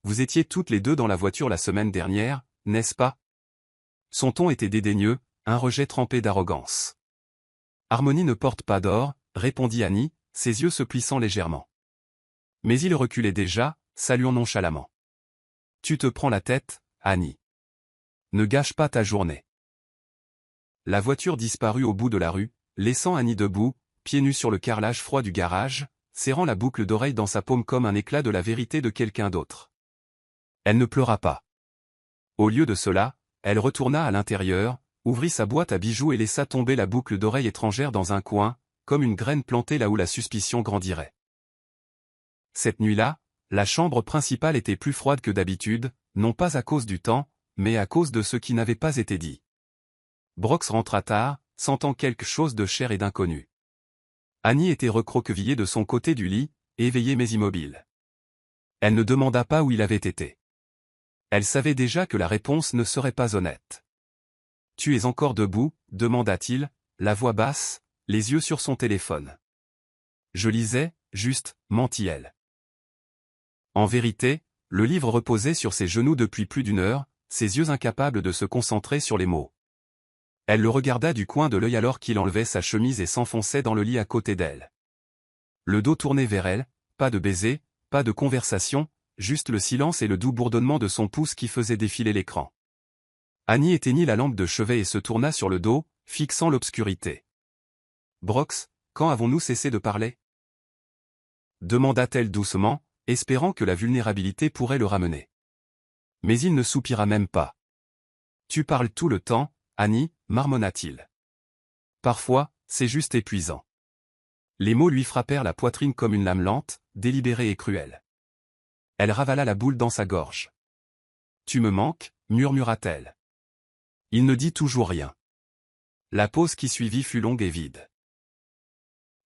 vous étiez toutes les deux dans la voiture la semaine dernière, n'est-ce pas? Son ton était dédaigneux, un rejet trempé d'arrogance. Harmonie ne porte pas d'or, répondit Annie, ses yeux se plissant légèrement. Mais il reculait déjà, saluant nonchalamment. Tu te prends la tête, Annie. Ne gâche pas ta journée. La voiture disparut au bout de la rue, laissant Annie debout, pieds nus sur le carrelage froid du garage, serrant la boucle d'oreille dans sa paume comme un éclat de la vérité de quelqu'un d'autre. Elle ne pleura pas. Au lieu de cela, elle retourna à l'intérieur, ouvrit sa boîte à bijoux et laissa tomber la boucle d'oreille étrangère dans un coin, comme une graine plantée là où la suspicion grandirait. Cette nuit-là, la chambre principale était plus froide que d'habitude, non pas à cause du temps, mais à cause de ce qui n'avait pas été dit. Brox rentra tard, sentant quelque chose de cher et d'inconnu. Annie était recroquevillée de son côté du lit, éveillée mais immobile. Elle ne demanda pas où il avait été. Elle savait déjà que la réponse ne serait pas honnête. « Tu es encore debout ?» demanda-t-il, la voix basse, les yeux sur son téléphone. « Je lisais, juste, mentit-elle. En vérité, le livre reposait sur ses genoux depuis plus d'une heure, ses yeux incapables de se concentrer sur les mots. Elle le regarda du coin de l'œil alors qu'il enlevait sa chemise et s'enfonçait dans le lit à côté d'elle. Le dos tourné vers elle, pas de baiser, pas de conversation, juste le silence et le doux bourdonnement de son pouce qui faisait défiler l'écran. Annie éteignit la lampe de chevet et se tourna sur le dos, fixant l'obscurité. « Brox, quand avons-nous cessé de parler ?» demanda-t-elle doucement, espérant que la vulnérabilité pourrait le ramener. Mais il ne soupira même pas. « Tu parles tout le temps, Annie, marmonna-t-il. Parfois, c'est juste épuisant. » Les mots lui frappèrent la poitrine comme une lame lente, délibérée et cruelle. Elle ravala la boule dans sa gorge. « Tu me manques » murmura-t-elle. Il ne dit toujours rien. La pause qui suivit fut longue et vide.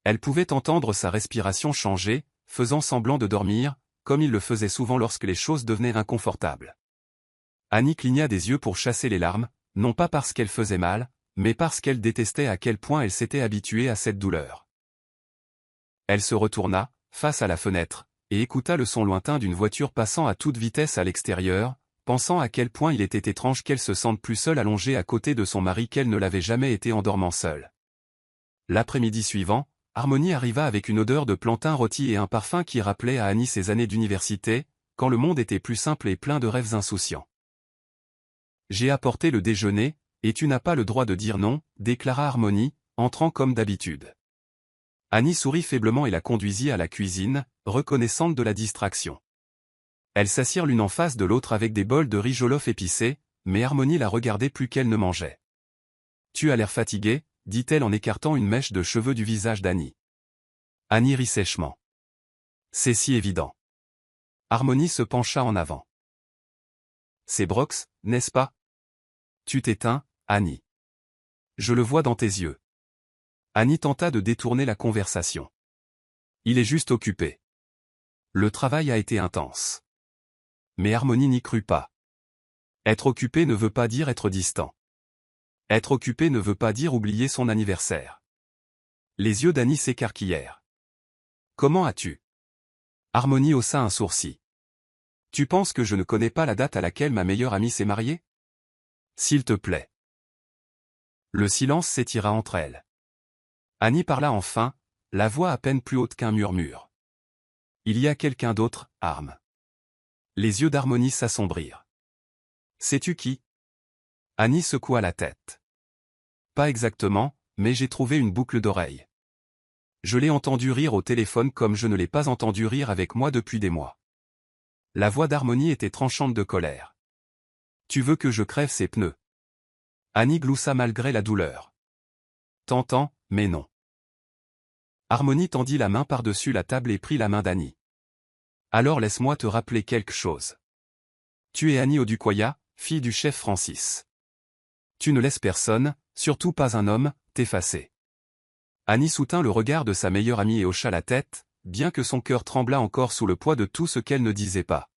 Elle pouvait entendre sa respiration changer, faisant semblant de dormir, comme il le faisait souvent lorsque les choses devenaient inconfortables. Annie cligna des yeux pour chasser les larmes, non pas parce qu'elle faisait mal, mais parce qu'elle détestait à quel point elle s'était habituée à cette douleur. Elle se retourna, face à la fenêtre, et écouta le son lointain d'une voiture passant à toute vitesse à l'extérieur, pensant à quel point il était étrange qu'elle se sente plus seule allongée à côté de son mari qu'elle ne l'avait jamais été en dormant seule. L'après-midi suivant, Harmonie arriva avec une odeur de plantain rôti et un parfum qui rappelait à Annie ses années d'université, quand le monde était plus simple et plein de rêves insouciants. « J'ai apporté le déjeuner, et tu n'as pas le droit de dire non, » déclara Harmonie, entrant comme d'habitude. Annie sourit faiblement et la conduisit à la cuisine, reconnaissante de la distraction. Elles s'assirent l'une en face de l'autre avec des bols de riz jollof épicé, mais Harmonie la regardait plus qu'elle ne mangeait. « Tu as l'air fatiguée » dit-elle en écartant une mèche de cheveux du visage d'Annie. Annie rit sèchement. « C'est si évident. » Harmonie se pencha en avant. « C'est Brox, n'est-ce pas? Tu t'éteins, Annie. Je le vois dans tes yeux. » Annie tenta de détourner la conversation. « Il est juste occupé. Le travail a été intense. » Mais Harmonie n'y crut pas. Être occupé ne veut pas dire être distant. Être occupé ne veut pas dire oublier son anniversaire. Les yeux d'Annie s'écarquillèrent. « Comment as-tu » Harmonie haussa un sourcil. « Tu penses que je ne connais pas la date à laquelle ma meilleure amie s'est mariée? S'il te plaît. » Le silence s'étira entre elles. Annie parla enfin, la voix à peine plus haute qu'un murmure. « Il y a quelqu'un d'autre, Harm. » Les yeux d'Harmonie s'assombrirent. « Sais-tu qui » Annie secoua la tête. « Pas exactement, mais j'ai trouvé une boucle d'oreille. Je l'ai entendu rire au téléphone comme je ne l'ai pas entendu rire avec moi depuis des mois. » La voix d'Harmonie était tranchante de colère. « Tu veux que je crève ses pneus » Annie gloussa malgré la douleur. « T'entends, mais non. » Harmonie tendit la main par-dessus la table et prit la main d'Annie. « Alors laisse-moi te rappeler quelque chose. Tu es Annie Odukoya, fille du chef Francis. Tu ne laisses personne, surtout pas un homme, t'effacer. » Annie soutint le regard de sa meilleure amie et hocha la tête, bien que son cœur tremblât encore sous le poids de tout ce qu'elle ne disait pas.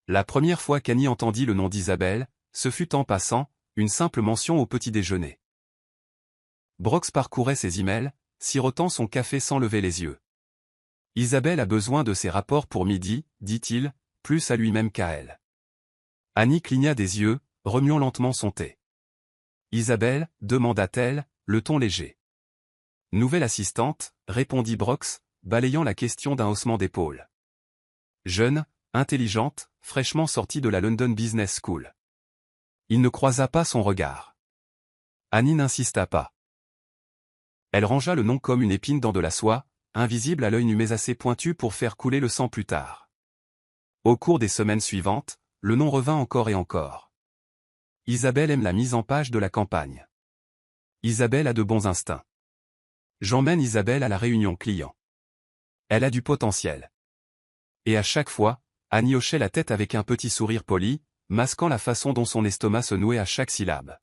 La première fois qu'Annie entendit le nom d'Isabelle, ce fut en passant, une simple mention au petit déjeuner. Brox parcourait ses emails, sirotant son café sans lever les yeux. « Isabelle a besoin de ses rapports pour midi, dit-il, plus à lui-même qu'à elle. Annie cligna des yeux, remuant lentement son thé. « Isabelle » demanda-t-elle, le ton léger. « Nouvelle assistante » répondit Brox, balayant la question d'un haussement d'épaule. Jeune, intelligente, fraîchement sortie de la London Business School. Il ne croisa pas son regard. Annie n'insista pas. Elle rangea le nom comme une épine dans de la soie, invisible à l'œil nu mais assez pointu pour faire couler le sang plus tard. Au cours des semaines suivantes, le nom revint encore et encore. Isabelle aime la mise en page de la campagne. Isabelle a de bons instincts. J'emmène Isabelle à la réunion client. Elle a du potentiel. Et à chaque fois, Annie hochait la tête avec un petit sourire poli, masquant la façon dont son estomac se nouait à chaque syllabe.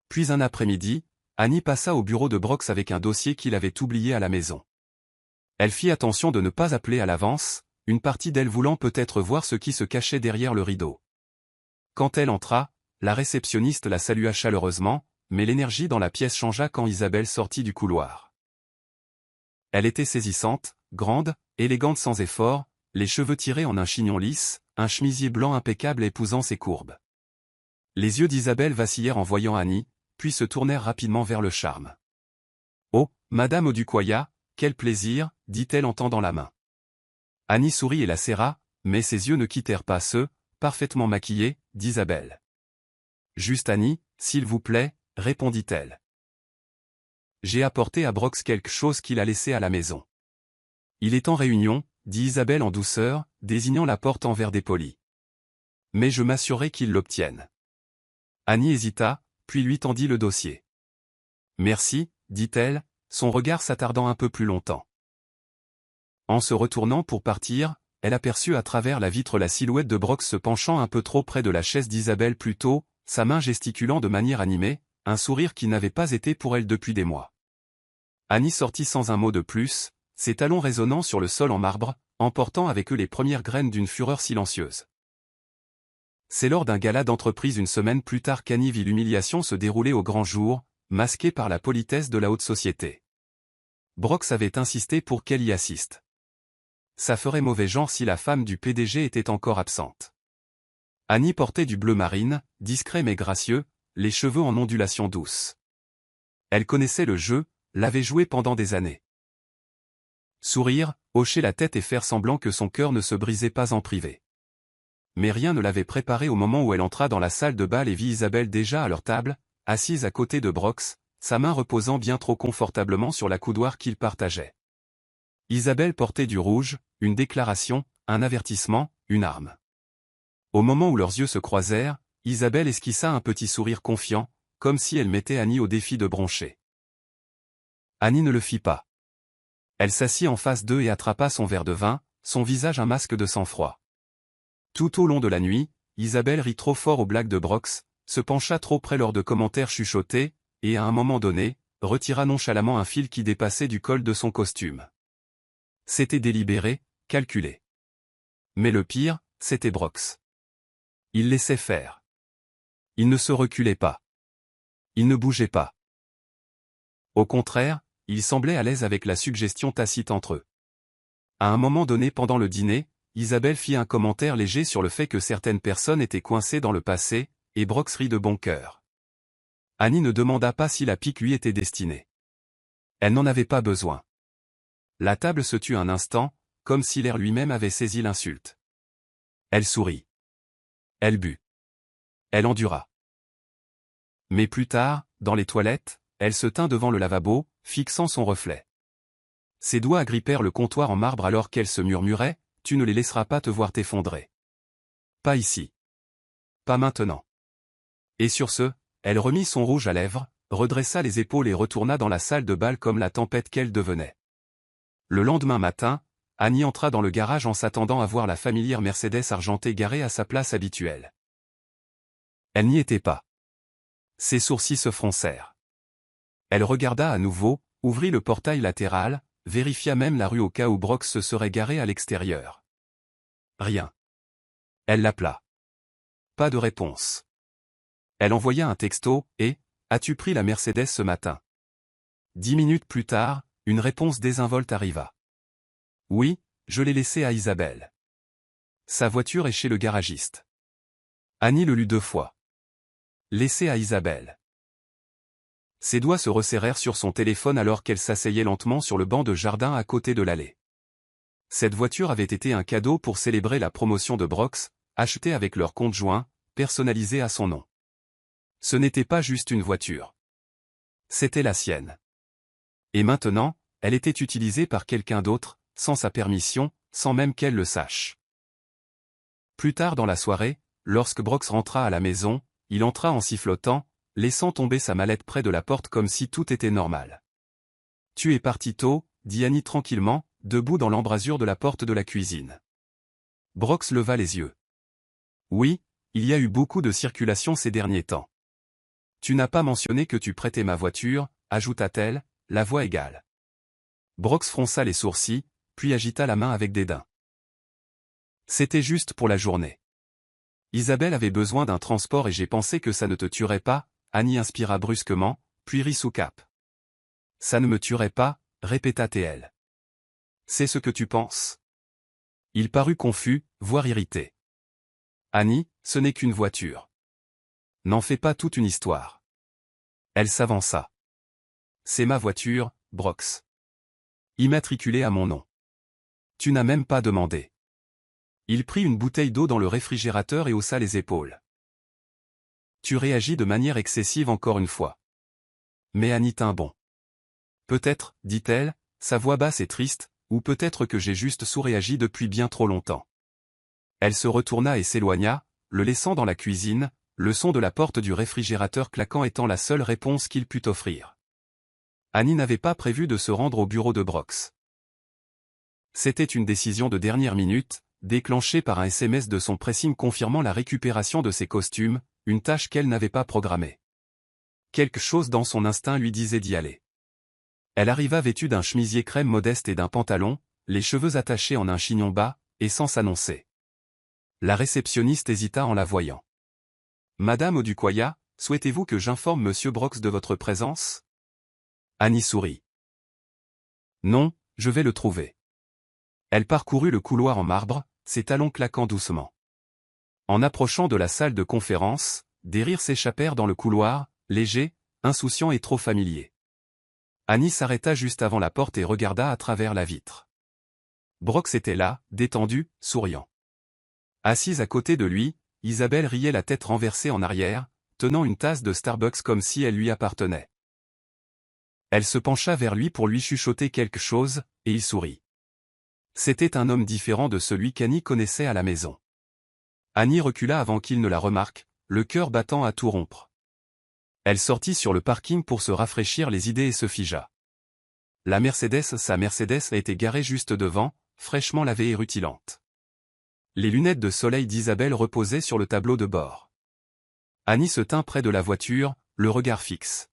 Puis un après-midi, Annie passa au bureau de Brox avec un dossier qu'il avait oublié à la maison. Elle fit attention de ne pas appeler à l'avance, une partie d'elle voulant peut-être voir ce qui se cachait derrière le rideau. Quand elle entra, la réceptionniste la salua chaleureusement, mais l'énergie dans la pièce changea quand Isabelle sortit du couloir. Elle était saisissante, grande, élégante sans effort, les cheveux tirés en un chignon lisse, un chemisier blanc impeccable épousant ses courbes. Les yeux d'Isabelle vacillèrent en voyant Annie, puis se tournèrent rapidement vers le charme. « Oh, Madame Odukoya, quel plaisir » dit-elle en tendant la main. Annie sourit et la serra, mais ses yeux ne quittèrent pas ceux, parfaitement maquillés, d'Isabelle. « Juste Annie, s'il vous plaît » répondit-elle. « J'ai apporté à Brox quelque chose qu'il a laissé à la maison. »« Il est en réunion » dit Isabelle en douceur, désignant la porte en verre dépoli. « Mais je m'assurerai qu'il l'obtienne. » Annie hésita, puis lui tendit le dossier. « Merci » dit-elle, son regard s'attardant un peu plus longtemps. En se retournant pour partir, elle aperçut à travers la vitre la silhouette de Brox se penchant un peu trop près de la chaise d'Isabelle plus tôt, sa main gesticulant de manière animée, un sourire qui n'avait pas été pour elle depuis des mois. Annie sortit sans un mot de plus, ses talons résonnant sur le sol en marbre, emportant avec eux les premières graines d'une fureur silencieuse. C'est lors d'un gala d'entreprise une semaine plus tard qu'Annie vit l'humiliation se dérouler au grand jour, masquée par la politesse de la haute société. Brox avait insisté pour qu'elle y assiste. Ça ferait mauvais genre si la femme du PDG était encore absente. Annie portait du bleu marine, discret mais gracieux, les cheveux en ondulation douce. Elle connaissait le jeu, l'avait joué pendant des années. Sourire, hocher la tête et faire semblant que son cœur ne se brisait pas en privé. Mais rien ne l'avait préparée au moment où elle entra dans la salle de bal et vit Isabelle déjà à leur table, assise à côté de Brox, sa main reposant bien trop confortablement sur la coudoir qu'ils partageaient. Isabelle portait du rouge, une déclaration, un avertissement, une arme. Au moment où leurs yeux se croisèrent, Isabelle esquissa un petit sourire confiant, comme si elle mettait Annie au défi de broncher. Annie ne le fit pas. Elle s'assit en face d'eux et attrapa son verre de vin, son visage un masque de sang-froid. Tout au long de la nuit, Isabelle rit trop fort aux blagues de Brox, se pencha trop près lors de commentaires chuchotés, et à un moment donné, retira nonchalamment un fil qui dépassait du col de son costume. C'était délibéré, calculé. Mais le pire, c'était Brox. Il laissait faire. Il ne se reculait pas. Il ne bougeait pas. Au contraire, il semblait à l'aise avec la suggestion tacite entre eux. À un moment donné pendant le dîner, Isabelle fit un commentaire léger sur le fait que certaines personnes étaient coincées dans le passé, et Brox rit de bon cœur. Annie ne demanda pas si la pique lui était destinée. Elle n'en avait pas besoin. La table se tut un instant, comme si l'air lui-même avait saisi l'insulte. Elle sourit. Elle but. Elle endura. Mais plus tard, dans les toilettes, elle se tint devant le lavabo, fixant son reflet. Ses doigts agrippèrent le comptoir en marbre alors qu'elle se murmurait, « Tu ne les laisseras pas te voir t'effondrer. Pas ici. Pas maintenant. » Et sur ce, elle remit son rouge à lèvres, redressa les épaules et retourna dans la salle de bal comme la tempête qu'elle devenait. Le lendemain matin, Annie entra dans le garage en s'attendant à voir la familière Mercedes argentée garée à sa place habituelle. Elle n'y était pas. Ses sourcils se froncèrent. Elle regarda à nouveau, ouvrit le portail latéral, vérifia même la rue au cas où Brox se serait garé à l'extérieur. Rien. Elle l'appela. Pas de réponse. Elle envoya un texto, et « As-tu pris la Mercedes ce matin ?» 10 minutes plus tard, une réponse désinvolte arriva. « Oui, je l'ai laissée à Isabelle. » Sa voiture est chez le garagiste. Annie le lut 2 fois. Laissé à Isabelle. Ses doigts se resserrèrent sur son téléphone alors qu'elle s'asseyait lentement sur le banc de jardin à côté de l'allée. Cette voiture avait été un cadeau pour célébrer la promotion de Brox, achetée avec leur compte joint, personnalisé à son nom. Ce n'était pas juste une voiture. C'était la sienne. Et maintenant, elle était utilisée par quelqu'un d'autre, sans sa permission, sans même qu'elle le sache. Plus tard dans la soirée, lorsque Brox rentra à la maison, il entra en sifflotant, laissant tomber sa mallette près de la porte comme si tout était normal. « Tu es parti tôt », dit Annie tranquillement, debout dans l'embrasure de la porte de la cuisine. Brox leva les yeux. « Oui, il y a eu beaucoup de circulation ces derniers temps. »« Tu n'as pas mentionné que tu prêtais ma voiture », ajouta-t-elle, la voix égale. Brox fronça les sourcils, puis agita la main avec dédain. « C'était juste pour la journée. Isabelle avait besoin d'un transport et j'ai pensé que ça ne te tuerait pas. » Annie inspira brusquement, puis rit sous cape. « Ça ne me tuerait pas, » répéta-t-elle. « C'est ce que tu penses ?» Il parut confus, voire irrité. « Annie, ce n'est qu'une voiture. N'en fais pas toute une histoire. » Elle s'avança. « C'est ma voiture, Brox. Immatriculée à mon nom. Tu n'as même pas demandé. » Il prit une bouteille d'eau dans le réfrigérateur et haussa les épaules. « Tu réagis de manière excessive encore une fois. » Mais Annie tint bon. « Peut-être, dit-elle, sa voix basse et triste, ou peut-être que j'ai juste sous-réagi depuis bien trop longtemps. » Elle se retourna et s'éloigna, le laissant dans la cuisine, le son de la porte du réfrigérateur claquant étant la seule réponse qu'il put offrir. Annie n'avait pas prévu de se rendre au bureau de Brox. C'était une décision de dernière minute, déclenchée par un SMS de son pressing confirmant la récupération de ses costumes, une tâche qu'elle n'avait pas programmée. Quelque chose dans son instinct lui disait d'y aller. Elle arriva vêtue d'un chemisier crème modeste et d'un pantalon, les cheveux attachés en un chignon bas, et sans s'annoncer. La réceptionniste hésita en la voyant. « Madame Odukoya, souhaitez-vous que j'informe Monsieur Brox de votre présence ?» Annie sourit. « Non, je vais le trouver. » Elle parcourut le couloir en marbre, ses talons claquant doucement. En approchant de la salle de conférence, des rires s'échappèrent dans le couloir, légers, insouciants et trop familiers. Annie s'arrêta juste avant la porte et regarda à travers la vitre. Brox était là, détendu, souriant. Assise à côté de lui, Isabelle riait la tête renversée en arrière, tenant une tasse de Starbucks comme si elle lui appartenait. Elle se pencha vers lui pour lui chuchoter quelque chose, et il sourit. C'était un homme différent de celui qu'Annie connaissait à la maison. Annie recula avant qu'il ne la remarque, le cœur battant à tout rompre. Elle sortit sur le parking pour se rafraîchir les idées et se figea. Sa Mercedes était garée juste devant, fraîchement lavée et rutilante. Les lunettes de soleil d'Isabelle reposaient sur le tableau de bord. Annie se tint près de la voiture, le regard fixe.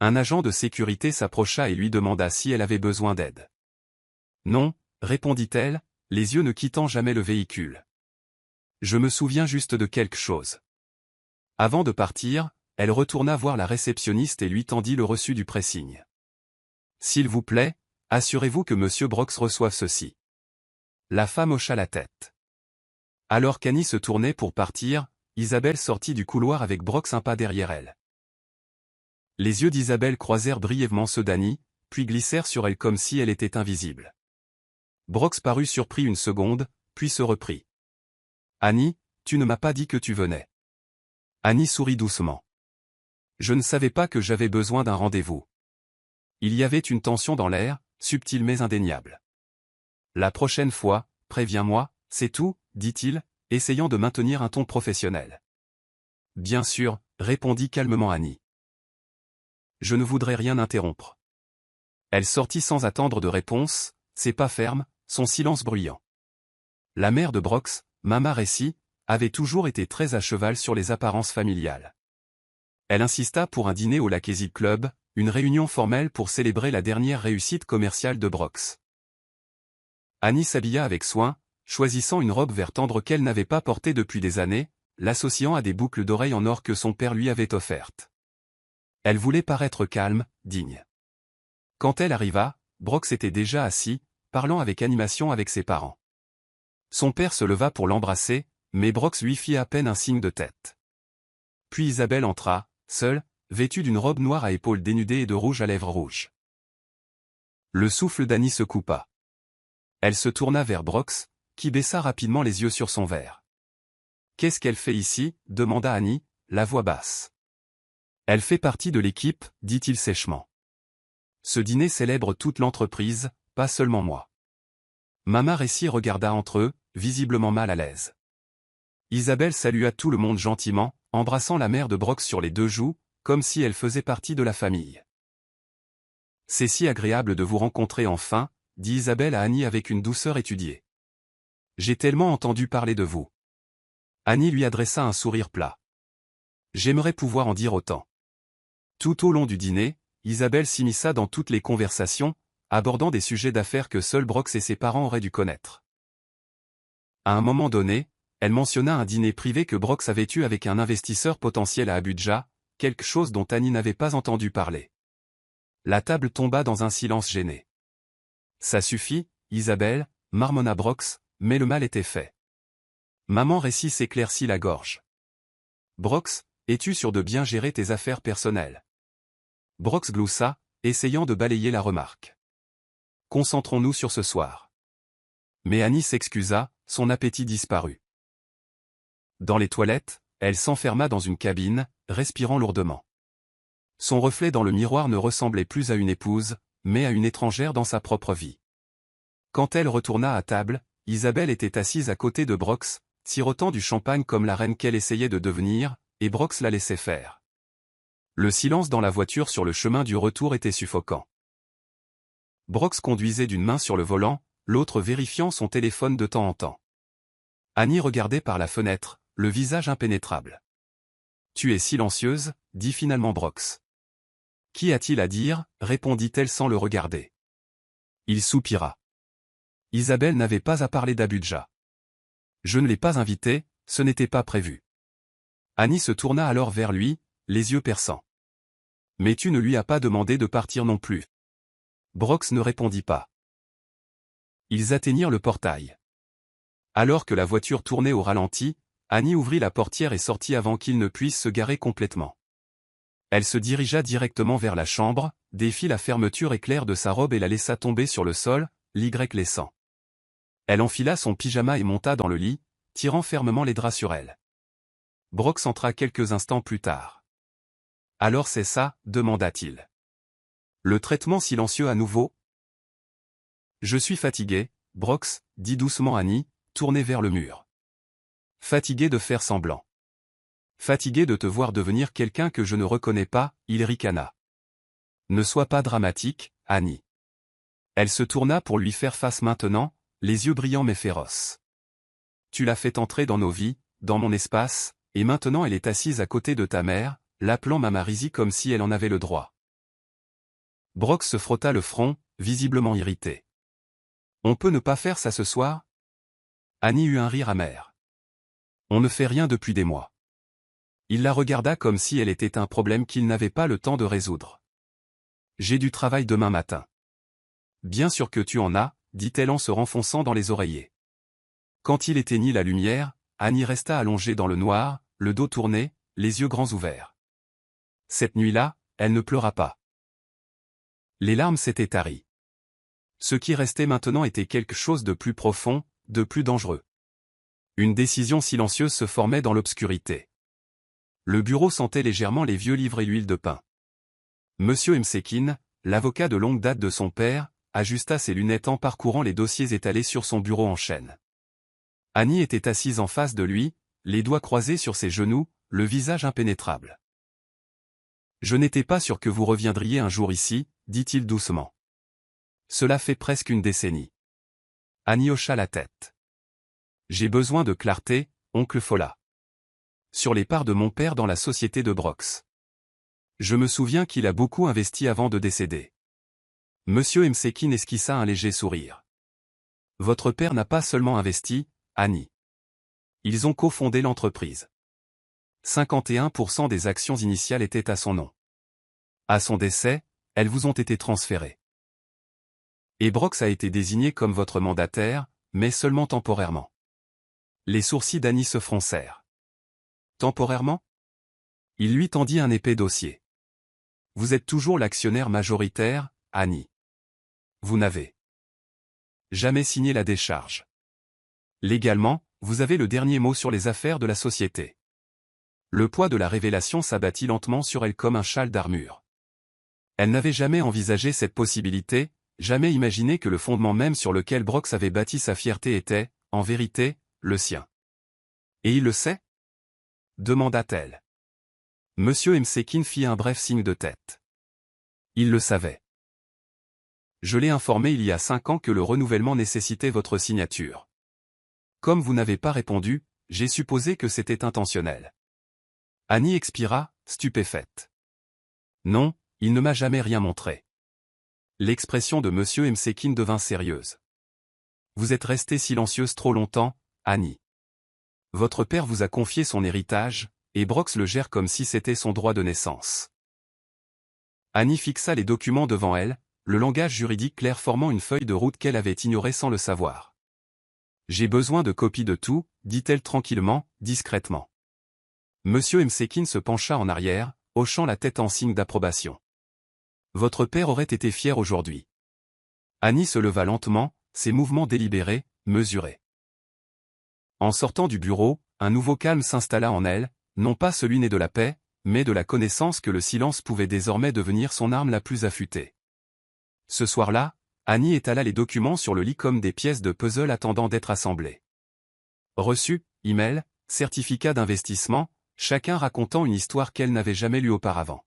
Un agent de sécurité s'approcha et lui demanda si elle avait besoin d'aide. « Non », répondit-elle, les yeux ne quittant jamais le véhicule. « Je me souviens juste de quelque chose. » Avant de partir, elle retourna voir la réceptionniste et lui tendit le reçu du pressing. « S'il vous plaît, assurez-vous que Monsieur Brox reçoive ceci. » La femme hocha la tête. Alors qu'Annie se tournait pour partir, Isabelle sortit du couloir avec Brox un pas derrière elle. Les yeux d'Isabelle croisèrent brièvement ceux d'Annie, puis glissèrent sur elle comme si elle était invisible. Brox parut surpris une seconde, puis se reprit. « Annie, tu ne m'as pas dit que tu venais. » Annie sourit doucement. « Je ne savais pas que j'avais besoin d'un rendez-vous. » Il y avait une tension dans l'air, subtile mais indéniable. « La prochaine fois, préviens-moi, c'est tout, » dit-il, essayant de maintenir un ton professionnel. « Bien sûr, » répondit calmement Annie. « Je ne voudrais rien interrompre. » Elle sortit sans attendre de réponse, ses pas fermes, son silence bruyant. La mère de Brox, Mama Récy, avait toujours été très à cheval sur les apparences familiales. Elle insista pour un dîner au Lakezzi Club, une réunion formelle pour célébrer la dernière réussite commerciale de Brox. Annie s'habilla avec soin, choisissant une robe vert tendre qu'elle n'avait pas portée depuis des années, l'associant à des boucles d'oreilles en or que son père lui avait offertes. Elle voulait paraître calme, digne. Quand elle arriva, Brox était déjà assis, parlant avec animation avec ses parents. Son père se leva pour l'embrasser, mais Brox lui fit à peine un signe de tête. Puis Isabelle entra, seule, vêtue d'une robe noire à épaules dénudées et de rouge à lèvres rouges. Le souffle d'Annie se coupa. Elle se tourna vers Brox, qui baissa rapidement les yeux sur son verre. « Qu'est-ce qu'elle fait ici » demanda Annie, la voix basse. « Elle fait partie de l'équipe, dit-il sèchement. Ce dîner célèbre toute l'entreprise, pas seulement moi. » Mama Récy regarda entre eux, visiblement mal à l'aise. Isabelle salua tout le monde gentiment, embrassant la mère de Brox sur les 2 joues, comme si elle faisait partie de la famille. « C'est si agréable de vous rencontrer enfin, » dit Isabelle à Annie avec une douceur étudiée. « J'ai tellement entendu parler de vous. » Annie lui adressa un sourire plat. « J'aimerais pouvoir en dire autant. » Tout au long du dîner, Isabelle s'immisça dans toutes les conversations, abordant des sujets d'affaires que seuls Brox et ses parents auraient dû connaître. À un moment donné, elle mentionna un dîner privé que Brox avait eu avec un investisseur potentiel à Abuja, quelque chose dont Annie n'avait pas entendu parler. La table tomba dans un silence gêné. « Ça suffit, Isabelle » marmonna Brox, mais le mal était fait. Maman Récy s'éclaircit la gorge. « Brox, es-tu sûr de bien gérer tes affaires personnelles ?» Brox gloussa, essayant de balayer la remarque. « Concentrons-nous sur ce soir. » Mais Annie s'excusa, son appétit disparut. Dans les toilettes, elle s'enferma dans une cabine, respirant lourdement. Son reflet dans le miroir ne ressemblait plus à une épouse, mais à une étrangère dans sa propre vie. Quand elle retourna à table, Isabelle était assise à côté de Brox, sirotant du champagne comme la reine qu'elle essayait de devenir, et Brox la laissait faire. Le silence dans la voiture sur le chemin du retour était suffocant. Brox conduisait d'une main sur le volant, l'autre vérifiant son téléphone de temps en temps. Annie regardait par la fenêtre, le visage impénétrable. « Tu es silencieuse » dit finalement Brox. « Qu'y a-t-il à dire » répondit-elle sans le regarder. Il soupira. Isabelle n'avait pas à parler d'Abuja. « Je ne l'ai pas invitée, ce n'était pas prévu. » Annie se tourna alors vers lui, les yeux perçants. « Mais tu ne lui as pas demandé de partir non plus. » Brox ne répondit pas. Ils atteignirent le portail. Alors que la voiture tournait au ralenti, Annie ouvrit la portière et sortit avant qu'il ne puisse se garer complètement. Elle se dirigea directement vers la chambre, défit la fermeture éclair de sa robe et la laissa tomber sur le sol, l'Y laissant. Elle enfila son pyjama et monta dans le lit, tirant fermement les draps sur elle. Brox entra quelques instants plus tard. « Alors c'est ça » demanda-t-il. Le traitement silencieux à nouveau. « Je suis fatigué, Brox, dit doucement Annie, tournée vers le mur. Fatigué de faire semblant. Fatigué de te voir devenir quelqu'un que je ne reconnais pas, il ricana. Ne sois pas dramatique, Annie. Elle se tourna pour lui faire face maintenant, les yeux brillants mais féroces. Tu l'as fait entrer dans nos vies, dans mon espace, et maintenant elle est assise à côté de ta mère, l'appelant Mama Récy comme si elle en avait le droit. Brox se frotta le front, visiblement irrité. On peut ne pas faire ça ce soir ? Annie eut un rire amer. On ne fait rien depuis des mois. Il la regarda comme si elle était un problème qu'il n'avait pas le temps de résoudre. J'ai du travail demain matin. Bien sûr que tu en as, dit-elle en se renfonçant dans les oreillers. Quand il éteignit la lumière, Annie resta allongée dans le noir, le dos tourné, les yeux grands ouverts. Cette nuit-là, elle ne pleura pas. Les larmes s'étaient taries. Ce qui restait maintenant était quelque chose de plus profond, de plus dangereux. Une décision silencieuse se formait dans l'obscurité. Le bureau sentait légèrement les vieux livres et l'huile de pin. Monsieur Msekin, l'avocat de longue date de son père, ajusta ses lunettes en parcourant les dossiers étalés sur son bureau en chêne. Annie était assise en face de lui, les doigts croisés sur ses genoux, le visage impénétrable. « Je n'étais pas sûr que vous reviendriez un jour ici, dit-il doucement. Cela fait presque une décennie. » Annie hocha la tête. « J'ai besoin de clarté, oncle Fola. Sur les parts de mon père dans la société de Brox. Je me souviens qu'il a beaucoup investi avant de décéder. » Monsieur Msekin esquissa un léger sourire. « Votre père n'a pas seulement investi, Annie. Ils ont cofondé l'entreprise. 51% des actions initiales étaient à son nom. À son décès, elles vous ont été transférées. Et Brox a été désigné comme votre mandataire, mais seulement temporairement. Les sourcils d'Annie se froncèrent. Temporairement? Il lui tendit un épais dossier. Vous êtes toujours l'actionnaire majoritaire, Annie. Vous n'avez jamais signé la décharge. Légalement, vous avez le dernier mot sur les affaires de la société. Le poids de la révélation s'abattit lentement sur elle comme un châle d'armure. Elle n'avait jamais envisagé cette possibilité, jamais imaginé que le fondement même sur lequel Brox avait bâti sa fierté était, en vérité, le sien. Et il le sait? Demanda-t-elle. Monsieur Msekin fit un bref signe de tête. Il le savait. Je l'ai informé il y a 5 ans que le renouvellement nécessitait votre signature. Comme vous n'avez pas répondu, j'ai supposé que c'était intentionnel. Annie expira, stupéfaite. Non, il ne m'a jamais rien montré. L'expression de Monsieur Msekin devint sérieuse. Vous êtes restée silencieuse trop longtemps, Annie. Votre père vous a confié son héritage, et Brox le gère comme si c'était son droit de naissance. Annie fixa les documents devant elle, le langage juridique clair formant une feuille de route qu'elle avait ignorée sans le savoir. J'ai besoin de copies de tout, dit-elle tranquillement, discrètement. Monsieur Msekin se pencha en arrière, hochant la tête en signe d'approbation. Votre père aurait été fier aujourd'hui. Annie se leva lentement, ses mouvements délibérés, mesurés. En sortant du bureau, un nouveau calme s'installa en elle, non pas celui né de la paix, mais de la connaissance que le silence pouvait désormais devenir son arme la plus affûtée. Ce soir-là, Annie étala les documents sur le lit comme des pièces de puzzle attendant d'être assemblées. Reçu, email, certificat d'investissement, chacun racontant une histoire qu'elle n'avait jamais lue auparavant.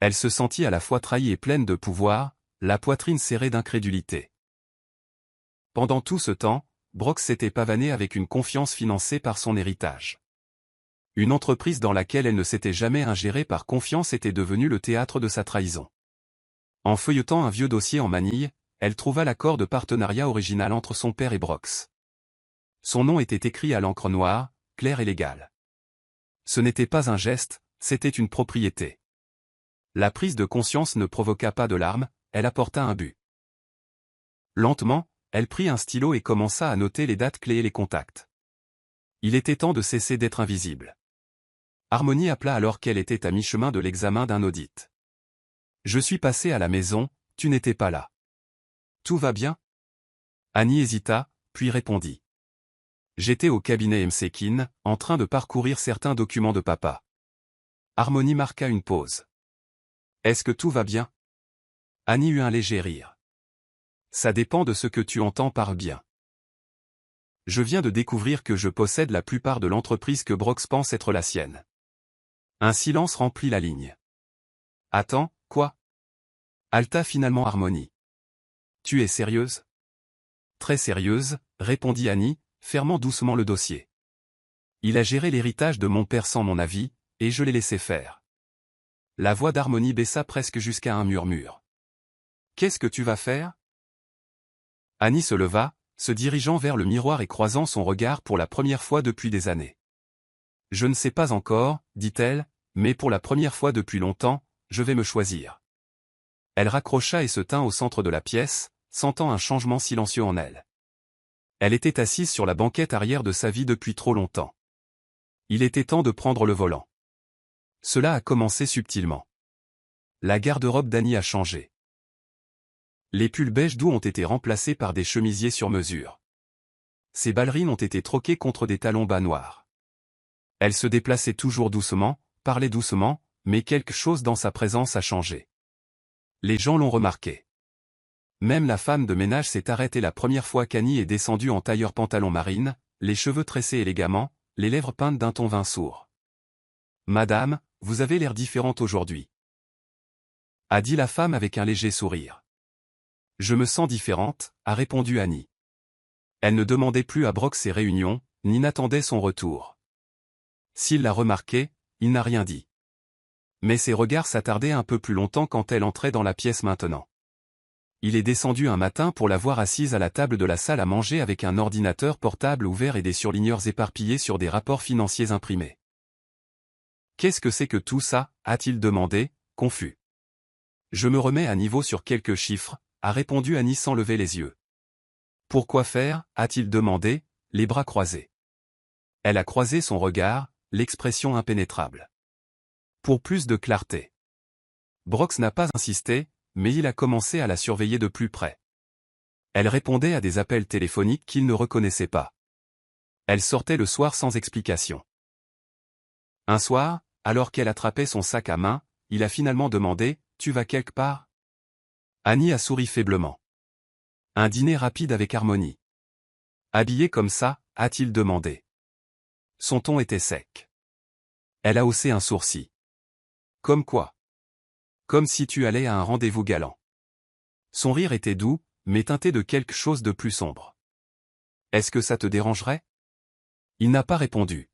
Elle se sentit à la fois trahie et pleine de pouvoir, la poitrine serrée d'incrédulité. Pendant tout ce temps, Brox s'était pavané avec une confiance financée par son héritage. Une entreprise dans laquelle elle ne s'était jamais ingérée par confiance était devenue le théâtre de sa trahison. En feuilletant un vieux dossier en manille, elle trouva l'accord de partenariat original entre son père et Brox. Son nom était écrit à l'encre noire, clair et légal. Ce n'était pas un geste, c'était une propriété. La prise de conscience ne provoqua pas de larmes, elle apporta un but. Lentement, elle prit un stylo et commença à noter les dates clés et les contacts. Il était temps de cesser d'être invisible. Harmonie appela alors qu'elle était à mi-chemin de l'examen d'un audit. Je suis passé à la maison, tu n'étais pas là. Tout va bien? Annie hésita, puis répondit. J'étais au cabinet Msekin, en train de parcourir certains documents de papa. Harmonie marqua une pause. Est-ce que tout va bien? Annie eut un léger rire. Ça dépend de ce que tu entends par bien. Je viens de découvrir que je possède la plupart de l'entreprise que Brox pense être la sienne. Un silence remplit la ligne. Attends, quoi? Halta finalement Harmonie. Tu es sérieuse? Très sérieuse, répondit Annie, fermant doucement le dossier. Il a géré l'héritage de mon père sans mon avis, et je l'ai laissé faire. La voix d'Harmonie baissa presque jusqu'à un murmure. Qu'est-ce que tu vas faire? Annie se leva, se dirigeant vers le miroir et croisant son regard pour la première fois depuis des années. Je ne sais pas encore, dit-elle, mais pour la première fois depuis longtemps, je vais me choisir. Elle raccrocha et se tint au centre de la pièce, sentant un changement silencieux en elle. Elle était assise sur la banquette arrière de sa vie depuis trop longtemps. Il était temps de prendre le volant. Cela a commencé subtilement. La garde-robe d'Annie a changé. Les pulls beige doux ont été remplacés par des chemisiers sur mesure. Ses ballerines ont été troquées contre des talons bas noirs. Elle se déplaçait toujours doucement, parlait doucement, mais quelque chose dans sa présence a changé. Les gens l'ont remarqué. Même la femme de ménage s'est arrêtée la première fois qu'Annie est descendue en tailleur pantalon marine, les cheveux tressés élégamment, les lèvres peintes d'un ton vin sourd. « Madame, vous avez l'air différente aujourd'hui. » a dit la femme avec un léger sourire. « Je me sens différente, » a répondu Annie. Elle ne demandait plus à Brox ses réunions, ni n'attendait son retour. S'il l'a remarqué, il n'a rien dit. Mais ses regards s'attardaient un peu plus longtemps quand elle entrait dans la pièce maintenant. Il est descendu un matin pour la voir assise à la table de la salle à manger avec un ordinateur portable ouvert et des surligneurs éparpillés sur des rapports financiers imprimés. « Qu'est-ce que c'est que tout ça ?» a-t-il demandé, confus. « Je me remets à niveau sur quelques chiffres », a répondu Annie sans lever les yeux. « Pourquoi faire ?» a-t-il demandé, les bras croisés. Elle a croisé son regard, l'expression impénétrable. Pour plus de clarté. Brox n'a pas insisté, mais il a commencé à la surveiller de plus près. Elle répondait à des appels téléphoniques qu'il ne reconnaissait pas. Elle sortait le soir sans explication. Un soir, alors qu'elle attrapait son sac à main, il a finalement demandé « Tu vas quelque part ?» Annie a souri faiblement. Un dîner rapide avec Harmonie. Habillée comme ça, a-t-il demandé. Son ton était sec. Elle a haussé un sourcil. Comme quoi? Comme si tu allais à un rendez-vous galant. Son rire était doux, mais teinté de quelque chose de plus sombre. Est-ce que ça te dérangerait? Il n'a pas répondu.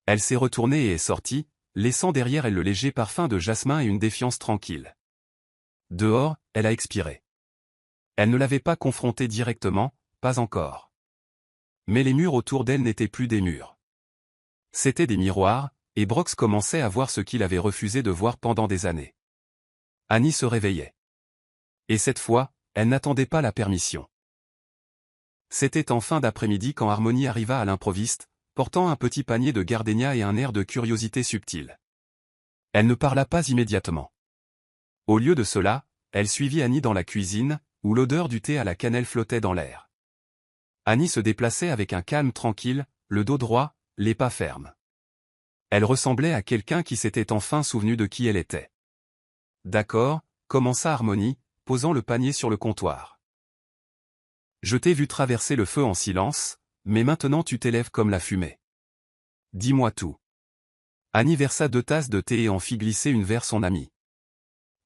Elle s'est retournée et est sortie, laissant derrière elle le léger parfum de jasmin et une défiance tranquille. Dehors, elle a expiré. Elle ne l'avait pas confronté directement, pas encore. Mais les murs autour d'elle n'étaient plus des murs. C'étaient des miroirs, et Brox commençait à voir ce qu'il avait refusé de voir pendant des années. Annie se réveillait. Et cette fois, elle n'attendait pas la permission. C'était en fin d'après-midi quand Harmonie arriva à l'improviste, portant un petit panier de gardénias et un air de curiosité subtile. Elle ne parla pas immédiatement. Au lieu de cela, elle suivit Annie dans la cuisine, où l'odeur du thé à la cannelle flottait dans l'air. Annie se déplaçait avec un calme tranquille, le dos droit, les pas fermes. Elle ressemblait à quelqu'un qui s'était enfin souvenu de qui elle était. D'accord, commença Harmonie, posant le panier sur le comptoir. Je t'ai vu traverser le feu en silence, mais maintenant tu t'élèves comme la fumée. Dis-moi tout. Annie versa 2 tasses de thé et en fit glisser une vers son amie.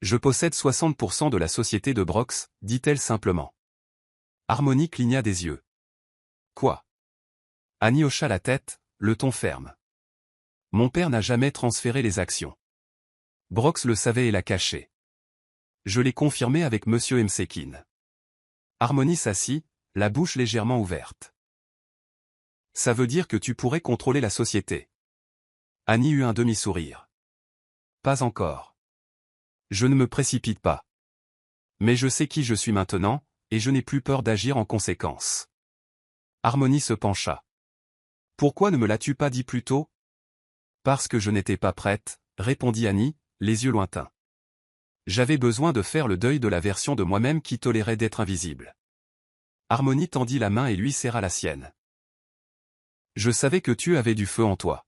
Je possède 60% de la société de Brox, dit-elle simplement. Harmonie cligna des yeux. Quoi? Annie hocha la tête, le ton ferme. Mon père n'a jamais transféré les actions. Brox le savait et l'a caché. Je l'ai confirmé avec Monsieur Msekin. Harmonie s'assit, la bouche légèrement ouverte. Ça veut dire que tu pourrais contrôler la société. Annie eut un demi-sourire. Pas encore. Je ne me précipite pas. Mais je sais qui je suis maintenant, et je n'ai plus peur d'agir en conséquence. Harmonie se pencha. Pourquoi ne me l'as-tu pas dit plus tôt? Parce que je n'étais pas prête, répondit Annie, les yeux lointains. J'avais besoin de faire le deuil de la version de moi-même qui tolérait d'être invisible. Harmonie tendit la main et lui serra la sienne. Je savais que tu avais du feu en toi.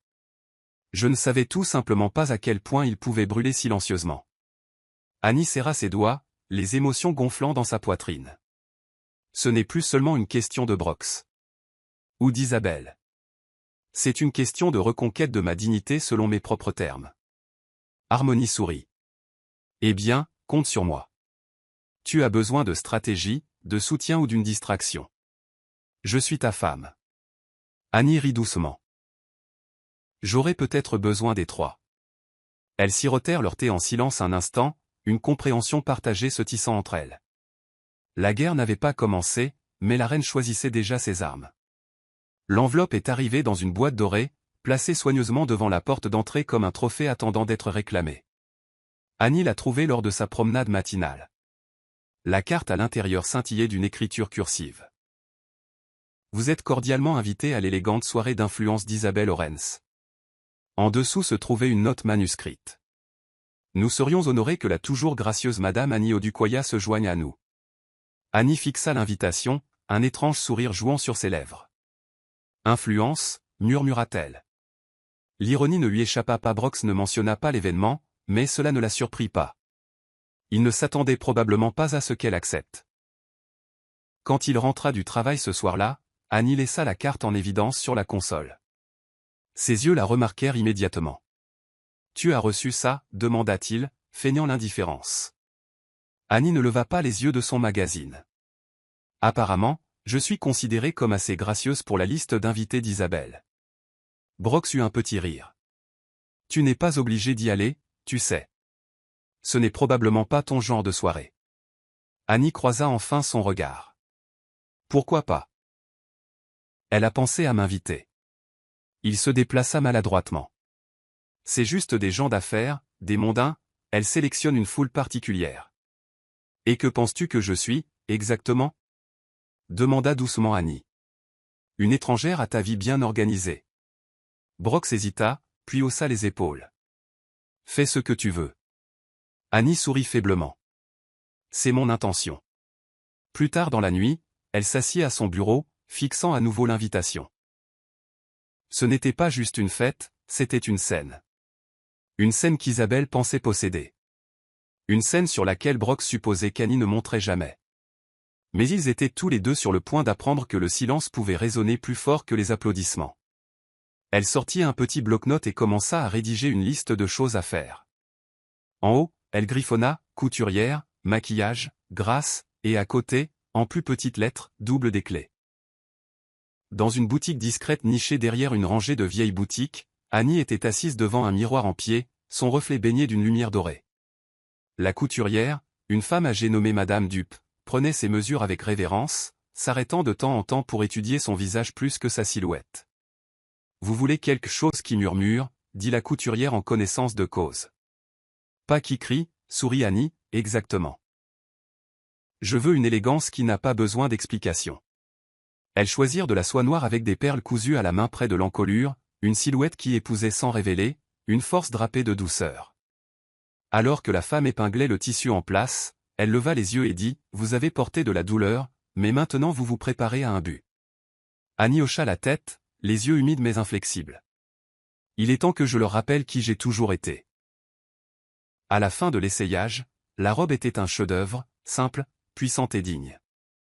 Je ne savais tout simplement pas à quel point il pouvait brûler silencieusement. Annie serra ses doigts, les émotions gonflant dans sa poitrine. Ce n'est plus seulement une question de Brox. Ou d'Isabelle. C'est une question de reconquête de ma dignité selon mes propres termes. Harmonie sourit. Eh bien, compte sur moi. Tu as besoin de stratégie, de soutien ou d'une distraction. Je suis ta femme. Annie rit doucement. J'aurais peut-être besoin des 3. Elles sirotèrent leur thé en silence un instant, une compréhension partagée se tissant entre elles. La guerre n'avait pas commencé, mais la reine choisissait déjà ses armes. L'enveloppe est arrivée dans une boîte dorée, placée soigneusement devant la porte d'entrée comme un trophée attendant d'être réclamé. Annie l'a trouvée lors de sa promenade matinale. La carte à l'intérieur scintillait d'une écriture cursive. Vous êtes cordialement invité à l'élégante soirée d'influence d'Isabelle Orens. En dessous se trouvait une note manuscrite. Nous serions honorés que la toujours gracieuse Madame Annie Odukoya se joigne à nous. Annie fixa l'invitation, un étrange sourire jouant sur ses lèvres. Influence, murmura-t-elle. L'ironie ne lui échappa pas. Brox ne mentionna pas l'événement, mais cela ne la surprit pas. Il ne s'attendait probablement pas à ce qu'elle accepte. Quand il rentra du travail ce soir-là, Annie laissa la carte en évidence sur la console. Ses yeux la remarquèrent immédiatement. « Tu as reçu ça ?» demanda-t-il, feignant l'indifférence. Annie ne leva pas les yeux de son magazine. « Apparemment, je suis considérée comme assez gracieuse pour la liste d'invités d'Isabelle. » Brox eut un petit rire. « Tu n'es pas obligé d'y aller, tu sais. Ce n'est probablement pas ton genre de soirée. » Annie croisa enfin son regard. « Pourquoi pas? Elle a pensé à m'inviter. » Il se déplaça maladroitement. « C'est juste des gens d'affaires, des mondains, elle sélectionne une foule particulière. »« Et que penses-tu que je suis, exactement ?» demanda doucement Annie. Une étrangère à ta vie bien organisée. Brox hésita, puis haussa les épaules. Fais ce que tu veux. Annie sourit faiblement. C'est mon intention. Plus tard dans la nuit, elle s'assit à son bureau, fixant à nouveau l'invitation. Ce n'était pas juste une fête, c'était une scène. Une scène qu'Isabelle pensait posséder. Une scène sur laquelle Brox supposait qu'Annie ne monterait jamais. Mais ils étaient tous les deux sur le point d'apprendre que le silence pouvait résonner plus fort que les applaudissements. Elle sortit un petit bloc-notes et commença à rédiger une liste de choses à faire. En haut, elle griffonna, couturière, maquillage, grâce, et à côté, en plus petites lettres, double des clés. Dans une boutique discrète nichée derrière une rangée de vieilles boutiques, Annie était assise devant un miroir en pied, son reflet baigné d'une lumière dorée. La couturière, une femme âgée nommée Madame Dupe, prenait ses mesures avec révérence, s'arrêtant de temps en temps pour étudier son visage plus que sa silhouette. « Vous voulez quelque chose qui murmure » dit la couturière en connaissance de cause. « Pas qui crie » sourit Annie, « exactement. Je veux une élégance qui n'a pas besoin d'explication. » Elles choisirent de la soie noire avec des perles cousues à la main près de l'encolure, une silhouette qui épousait sans révéler, une force drapée de douceur. Alors que la femme épinglait le tissu en place, elle leva les yeux et dit « Vous avez porté de la douleur, mais maintenant vous vous préparez à un but. » Annie hocha la tête, les yeux humides mais inflexibles. « Il est temps que je leur rappelle qui j'ai toujours été. » À la fin de l'essayage, la robe était un chef-d'œuvre, simple, puissante et digne.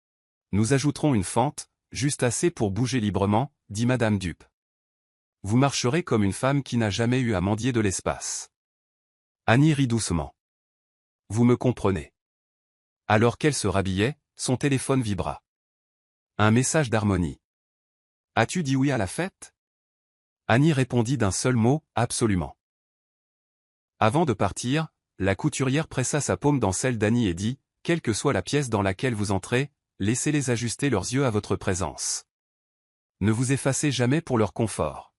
« Nous ajouterons une fente, juste assez pour bouger librement, dit Madame Dupe. Vous marcherez comme une femme qui n'a jamais eu à mendier de l'espace. » Annie rit doucement. « Vous me comprenez. » Alors qu'elle se rhabillait, son téléphone vibra. Un message d'Harmonie. « As-tu dit oui à la fête ?» Annie répondit d'un seul mot, « Absolument. » Avant de partir, la couturière pressa sa paume dans celle d'Annie et dit, « Quelle que soit la pièce dans laquelle vous entrez, laissez-les ajuster leurs yeux à votre présence. Ne vous effacez jamais pour leur confort. »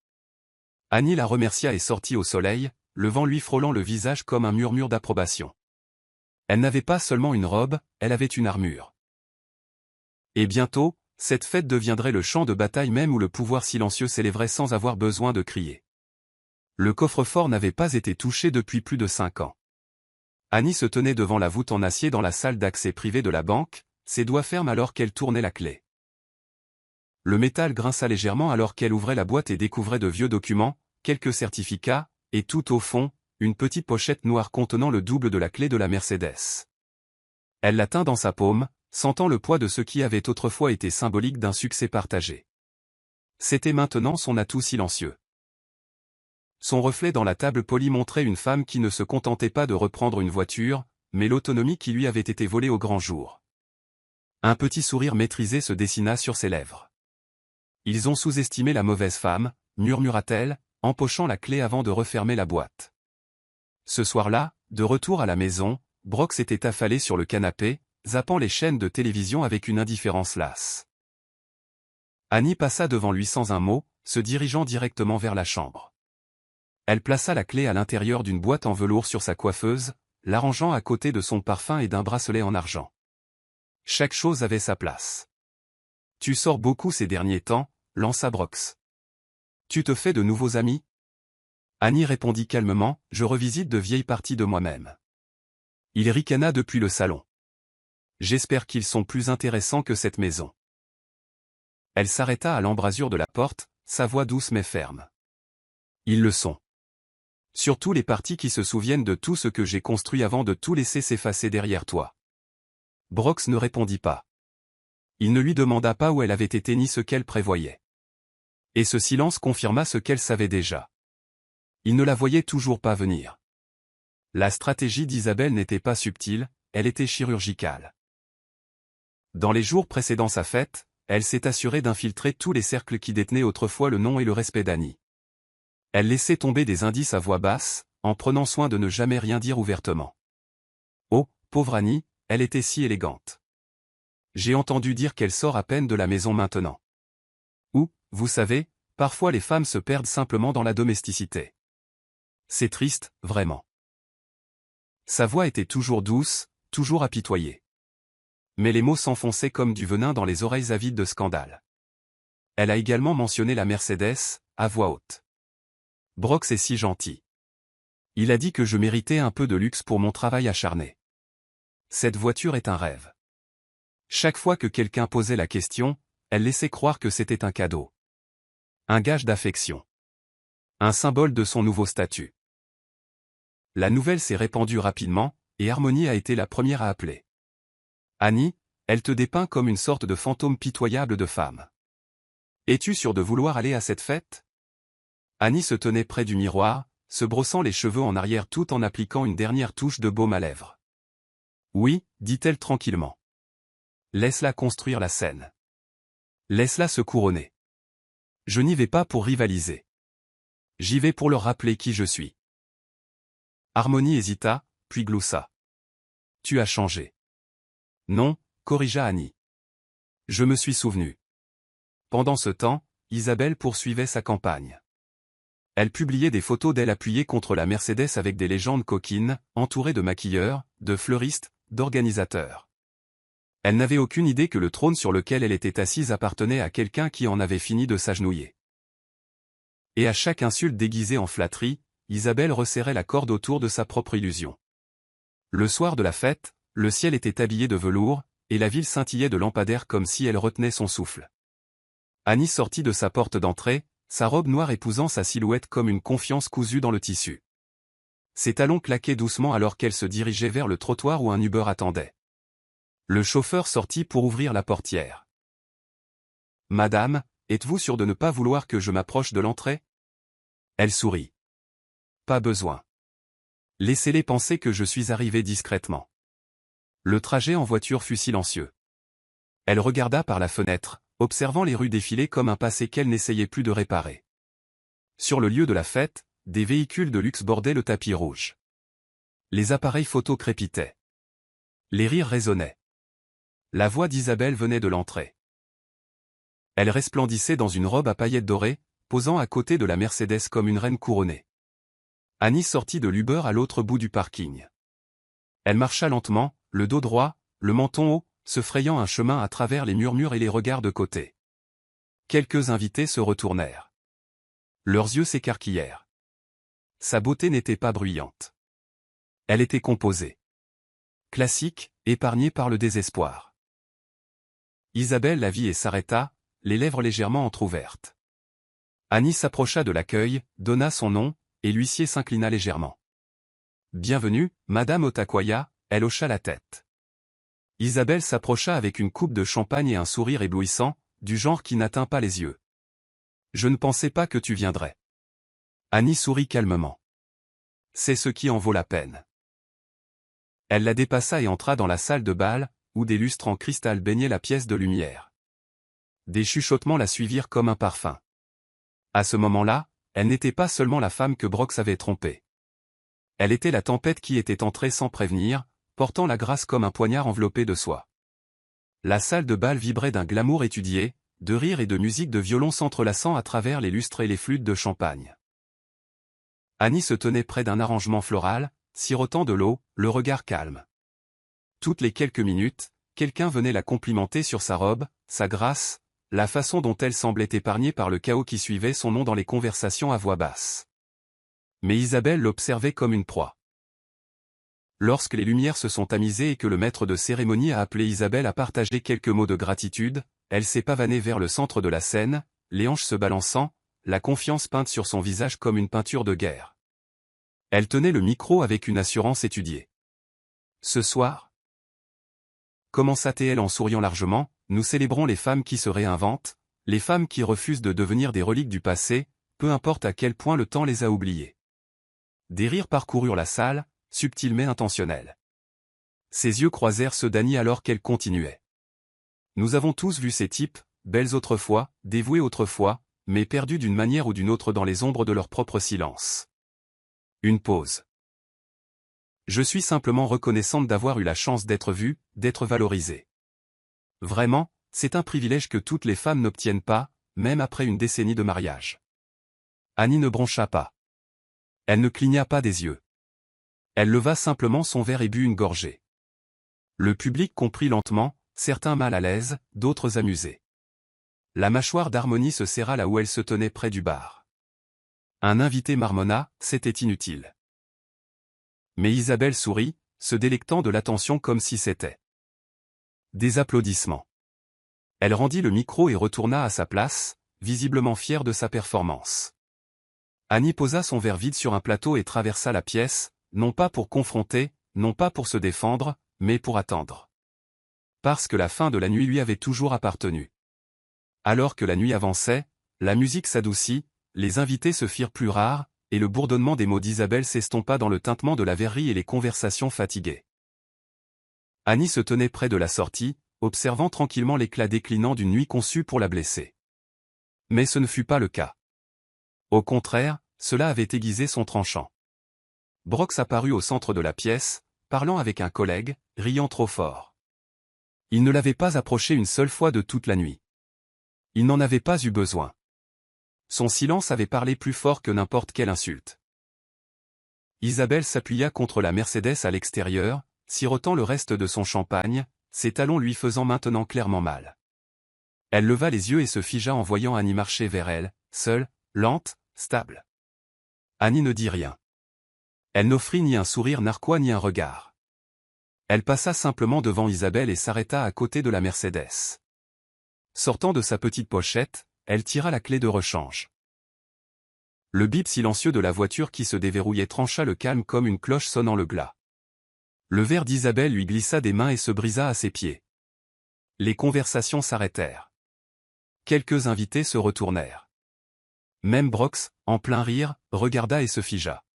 Annie la remercia et sortit au soleil, le vent lui frôlant le visage comme un murmure d'approbation. Elle n'avait pas seulement une robe, elle avait une armure. Et bientôt, cette fête deviendrait le champ de bataille même où le pouvoir silencieux s'élèverait sans avoir besoin de crier. Le coffre-fort n'avait pas été touché depuis plus de 5 ans. Annie se tenait devant la voûte en acier dans la salle d'accès privée de la banque, ses doigts fermes alors qu'elle tournait la clé. Le métal grinça légèrement alors qu'elle ouvrait la boîte et découvrait de vieux documents, quelques certificats, et tout au fond, une petite pochette noire contenant le double de la clé de la Mercedes. Elle la tint dans sa paume, sentant le poids de ce qui avait autrefois été symbolique d'un succès partagé. C'était maintenant son atout silencieux. Son reflet dans la table polie montrait une femme qui ne se contentait pas de reprendre une voiture, mais l'autonomie qui lui avait été volée au grand jour. Un petit sourire maîtrisé se dessina sur ses lèvres. « Ils ont sous-estimé la mauvaise femme » murmura-t-elle, empochant la clé avant de refermer la boîte. Ce soir-là, de retour à la maison, Brox était affalé sur le canapé, zappant les chaînes de télévision avec une indifférence lasse. Annie passa devant lui sans un mot, se dirigeant directement vers la chambre. Elle plaça la clé à l'intérieur d'une boîte en velours sur sa coiffeuse, l'arrangeant à côté de son parfum et d'un bracelet en argent. Chaque chose avait sa place. « Tu sors beaucoup ces derniers temps » lança Brox. « Tu te fais de nouveaux amis ?» Annie répondit calmement, « Je revisite de vieilles parties de moi-même. » Il ricana depuis le salon. « J'espère qu'ils sont plus intéressants que cette maison. » Elle s'arrêta à l'embrasure de la porte, sa voix douce mais ferme. « Ils le sont. Surtout les parties qui se souviennent de tout ce que j'ai construit avant de tout laisser s'effacer derrière toi. » Brox ne répondit pas. Il ne lui demanda pas où elle avait été ni ce qu'elle prévoyait. Et ce silence confirma ce qu'elle savait déjà. Il ne la voyait toujours pas venir. La stratégie d'Isabelle n'était pas subtile, elle était chirurgicale. Dans les jours précédant sa fête, elle s'est assurée d'infiltrer tous les cercles qui détenaient autrefois le nom et le respect d'Annie. Elle laissait tomber des indices à voix basse, en prenant soin de ne jamais rien dire ouvertement. Oh, pauvre Annie, elle était si élégante. J'ai entendu dire qu'elle sort à peine de la maison maintenant. Ou, vous savez, parfois les femmes se perdent simplement dans la domesticité. C'est triste, vraiment. Sa voix était toujours douce, toujours apitoyée. Mais les mots s'enfonçaient comme du venin dans les oreilles avides de scandale. Elle a également mentionné la Mercedes, à voix haute. Brox est si gentil. Il a dit que je méritais un peu de luxe pour mon travail acharné. Cette voiture est un rêve. Chaque fois que quelqu'un posait la question, elle laissait croire que c'était un cadeau. Un gage d'affection. Un symbole de son nouveau statut. La nouvelle s'est répandue rapidement, et Harmony a été la première à appeler. Annie, elle te dépeint comme une sorte de fantôme pitoyable de femme. Es-tu sûre de vouloir aller à cette fête? Annie se tenait près du miroir, se brossant les cheveux en arrière tout en appliquant une dernière touche de baume à lèvres. Oui, dit-elle tranquillement. Laisse-la construire la scène. Laisse-la se couronner. Je n'y vais pas pour rivaliser. J'y vais pour leur rappeler qui je suis. Harmony hésita, puis gloussa. Tu as changé. Non, corrigea Annie. Je me suis souvenu. Pendant ce temps, Isabelle poursuivait sa campagne. Elle publiait des photos d'elle appuyée contre la Mercedes avec des légendes coquines, entourée de maquilleurs, de fleuristes, d'organisateurs. Elle n'avait aucune idée que le trône sur lequel elle était assise appartenait à quelqu'un qui en avait fini de s'agenouiller. Et à chaque insulte déguisée en flatterie, Isabelle resserrait la corde autour de sa propre illusion. Le soir de la fête, le ciel était habillé de velours, et la ville scintillait de lampadaires comme si elle retenait son souffle. Annie sortit de sa porte d'entrée, sa robe noire épousant sa silhouette comme une confiance cousue dans le tissu. Ses talons claquaient doucement alors qu'elle se dirigeait vers le trottoir où un Uber attendait. Le chauffeur sortit pour ouvrir la portière. « Madame, êtes-vous sûre de ne pas vouloir que je m'approche de l'entrée ?» Elle sourit. « Pas besoin. Laissez-les penser que je suis arrivé discrètement. » Le trajet en voiture fut silencieux. Elle regarda par la fenêtre, observant les rues défiler comme un passé qu'elle n'essayait plus de réparer. Sur le lieu de la fête, des véhicules de luxe bordaient le tapis rouge. Les appareils photo crépitaient. Les rires résonnaient. La voix d'Isabelle venait de l'entrée. Elle resplendissait dans une robe à paillettes dorées, posant à côté de la Mercedes comme une reine couronnée. Annie sortit de l'Uber à l'autre bout du parking. Elle marcha lentement, le dos droit, le menton haut, se frayant un chemin à travers les murmures et les regards de côté. Quelques invités se retournèrent. Leurs yeux s'écarquillèrent. Sa beauté n'était pas bruyante. Elle était composée. Classique, épargnée par le désespoir. Isabelle la vit et s'arrêta, les lèvres légèrement entr'ouvertes. Annie s'approcha de l'accueil, donna son nom, et l'huissier s'inclina légèrement. « Bienvenue, Madame Otakwaya », elle hocha la tête. Isabelle s'approcha avec une coupe de champagne et un sourire éblouissant, du genre qui n'atteint pas les yeux. « Je ne pensais pas que tu viendrais. » Annie sourit calmement. « C'est ce qui en vaut la peine. » Elle la dépassa et entra dans la salle de bal, où des lustres en cristal baignaient la pièce de lumière. Des chuchotements la suivirent comme un parfum. À ce moment-là, elle n'était pas seulement la femme que Brox avait trompée. Elle était la tempête qui était entrée sans prévenir, portant la grâce comme un poignard enveloppé de soie. La salle de bal vibrait d'un glamour étudié, de rires et de musique de violon s'entrelaçant à travers les lustres et les flûtes de champagne. Annie se tenait près d'un arrangement floral, sirotant de l'eau, le regard calme. Toutes les quelques minutes, quelqu'un venait la complimenter sur sa robe, sa grâce, la façon dont elle semblait épargnée par le chaos qui suivait son nom dans les conversations à voix basse. Mais Isabelle l'observait comme une proie. Lorsque les lumières se sont tamisées et que le maître de cérémonie a appelé Isabelle à partager quelques mots de gratitude, elle s'est pavanée vers le centre de la scène, les hanches se balançant, la confiance peinte sur son visage comme une peinture de guerre. Elle tenait le micro avec une assurance étudiée. Ce soir, commença-t-elle en souriant largement, nous célébrons les femmes qui se réinventent, les femmes qui refusent de devenir des reliques du passé, peu importe à quel point le temps les a oubliées. Des rires parcoururent la salle, subtils mais intentionnels. Ses yeux croisèrent ceux d'Annie alors qu'elle continuait. Nous avons tous vu ces types, belles autrefois, dévouées autrefois, mais perdus d'une manière ou d'une autre dans les ombres de leur propre silence. Une pause. Je suis simplement reconnaissante d'avoir eu la chance d'être vue, d'être valorisée. Vraiment, c'est un privilège que toutes les femmes n'obtiennent pas, même après une décennie de mariage. Annie ne broncha pas. Elle ne cligna pas des yeux. Elle leva simplement son verre et but une gorgée. Le public comprit lentement, certains mal à l'aise, d'autres amusés. La mâchoire d'Harmonie se serra là où elle se tenait près du bar. Un invité marmonna, c'était inutile. Mais Isabelle sourit, se délectant de l'attention comme si c'était des applaudissements. Elle rendit le micro et retourna à sa place, visiblement fière de sa performance. Annie posa son verre vide sur un plateau et traversa la pièce, non pas pour confronter, non pas pour se défendre, mais pour attendre. Parce que la fin de la nuit lui avait toujours appartenu. Alors que la nuit avançait, la musique s'adoucit, les invités se firent plus rares, et le bourdonnement des mots d'Isabelle s'estompa dans le tintement de la verrerie et les conversations fatiguées. Annie se tenait près de la sortie, observant tranquillement l'éclat déclinant d'une nuit conçue pour la blesser. Mais ce ne fut pas le cas. Au contraire, cela avait aiguisé son tranchant. Brox apparut au centre de la pièce, parlant avec un collègue, riant trop fort. Il ne l'avait pas approché une seule fois de toute la nuit. Il n'en avait pas eu besoin. Son silence avait parlé plus fort que n'importe quelle insulte. Isabelle s'appuya contre la Mercedes à l'extérieur, sirotant le reste de son champagne, ses talons lui faisant maintenant clairement mal. Elle leva les yeux et se figea en voyant Annie marcher vers elle, seule, lente, stable. Annie ne dit rien. Elle n'offrit ni un sourire narquois ni un regard. Elle passa simplement devant Isabelle et s'arrêta à côté de la Mercedes. Sortant de sa petite pochette, elle tira la clé de rechange. Le bip silencieux de la voiture qui se déverrouillait trancha le calme comme une cloche sonnant le glas. Le verre d'Isabelle lui glissa des mains et se brisa à ses pieds. Les conversations s'arrêtèrent. Quelques invités se retournèrent. Même Brox, en plein rire, regarda et se figea.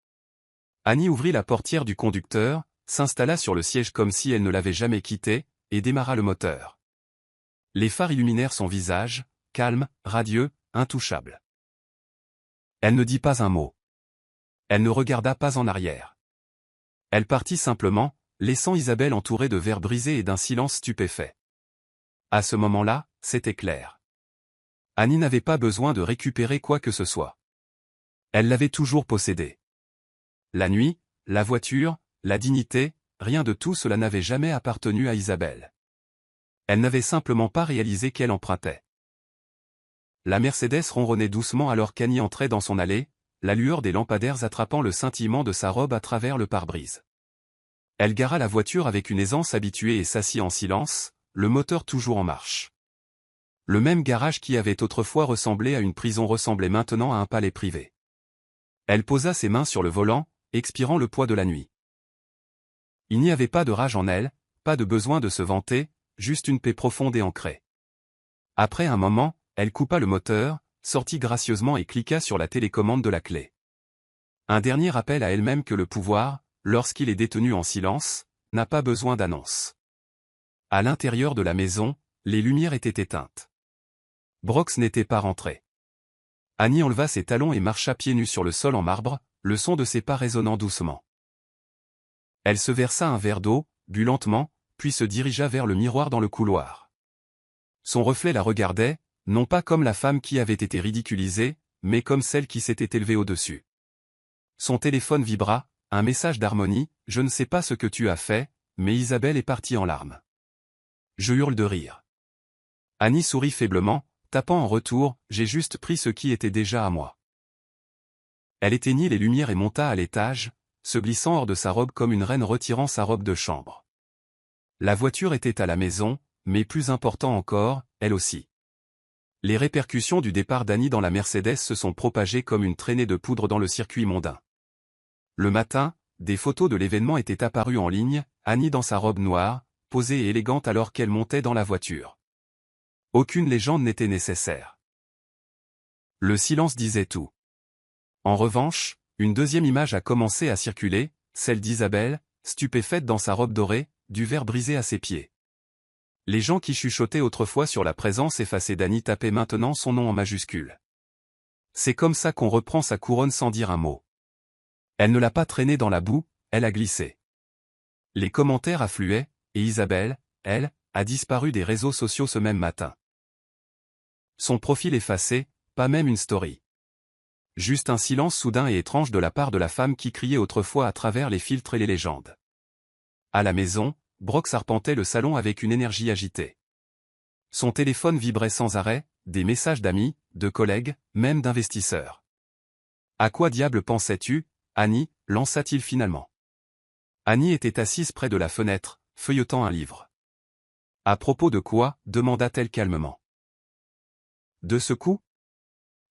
Annie ouvrit la portière du conducteur, s'installa sur le siège comme si elle ne l'avait jamais quitté, et démarra le moteur. Les phares illuminèrent son visage, calme, radieux, intouchable. Elle ne dit pas un mot. Elle ne regarda pas en arrière. Elle partit simplement, laissant Isabelle entourée de verres brisés et d'un silence stupéfait. À ce moment-là, c'était clair. Annie n'avait pas besoin de récupérer quoi que ce soit. Elle l'avait toujours possédé. La nuit, la voiture, la dignité, rien de tout cela n'avait jamais appartenu à Isabelle. Elle n'avait simplement pas réalisé qu'elle empruntait. La Mercedes ronronnait doucement alors qu'Annie entrait dans son allée, la lueur des lampadaires attrapant le scintillement de sa robe à travers le pare-brise. Elle gara la voiture avec une aisance habituée et s'assit en silence, le moteur toujours en marche. Le même garage qui avait autrefois ressemblé à une prison ressemblait maintenant à un palais privé. Elle posa ses mains sur le volant, expirant le poids de la nuit. Il n'y avait pas de rage en elle, pas de besoin de se vanter, juste une paix profonde et ancrée. Après un moment, elle coupa le moteur, sortit gracieusement et cliqua sur la télécommande de la clé. Un dernier rappel à elle-même que le pouvoir, lorsqu'il est détenu en silence, n'a pas besoin d'annonce. À l'intérieur de la maison, les lumières étaient éteintes. Brox n'était pas rentré. Annie enleva ses talons et marcha pieds nus sur le sol en marbre, le son de ses pas résonnant doucement. Elle se versa un verre d'eau, but lentement, puis se dirigea vers le miroir dans le couloir. Son reflet la regardait, non pas comme la femme qui avait été ridiculisée, mais comme celle qui s'était élevée au-dessus. Son téléphone vibra, un message d'Harmonie, « Je ne sais pas ce que tu as fait, mais Isabelle est partie en larmes. » Je hurle de rire. Annie sourit faiblement, tapant en retour, « J'ai juste pris ce qui était déjà à moi. » Elle éteignit les lumières et monta à l'étage, se glissant hors de sa robe comme une reine retirant sa robe de chambre. La voiture était à la maison, mais plus important encore, elle aussi. Les répercussions du départ d'Annie dans la Mercedes se sont propagées comme une traînée de poudre dans le circuit mondain. Le matin, des photos de l'événement étaient apparues en ligne, Annie dans sa robe noire, posée et élégante alors qu'elle montait dans la voiture. Aucune légende n'était nécessaire. Le silence disait tout. En revanche, une deuxième image a commencé à circuler, celle d'Isabelle, stupéfaite dans sa robe dorée, du verre brisé à ses pieds. Les gens qui chuchotaient autrefois sur la présence effacée d'Annie tapaient maintenant son nom en majuscule. C'est comme ça qu'on reprend sa couronne sans dire un mot. Elle ne l'a pas traînée dans la boue, elle a glissé. Les commentaires affluaient, et Isabelle, elle, a disparu des réseaux sociaux ce même matin. Son profil effacé, pas même une story. Juste un silence soudain et étrange de la part de la femme qui criait autrefois à travers les filtres et les légendes. À la maison, Brox arpentait le salon avec une énergie agitée. Son téléphone vibrait sans arrêt, des messages d'amis, de collègues, même d'investisseurs. À quoi diable pensais-tu, Annie, lança-t-il finalement. Annie était assise près de la fenêtre, feuilletant un livre. À propos de quoi, demanda-t-elle calmement. De ce coup?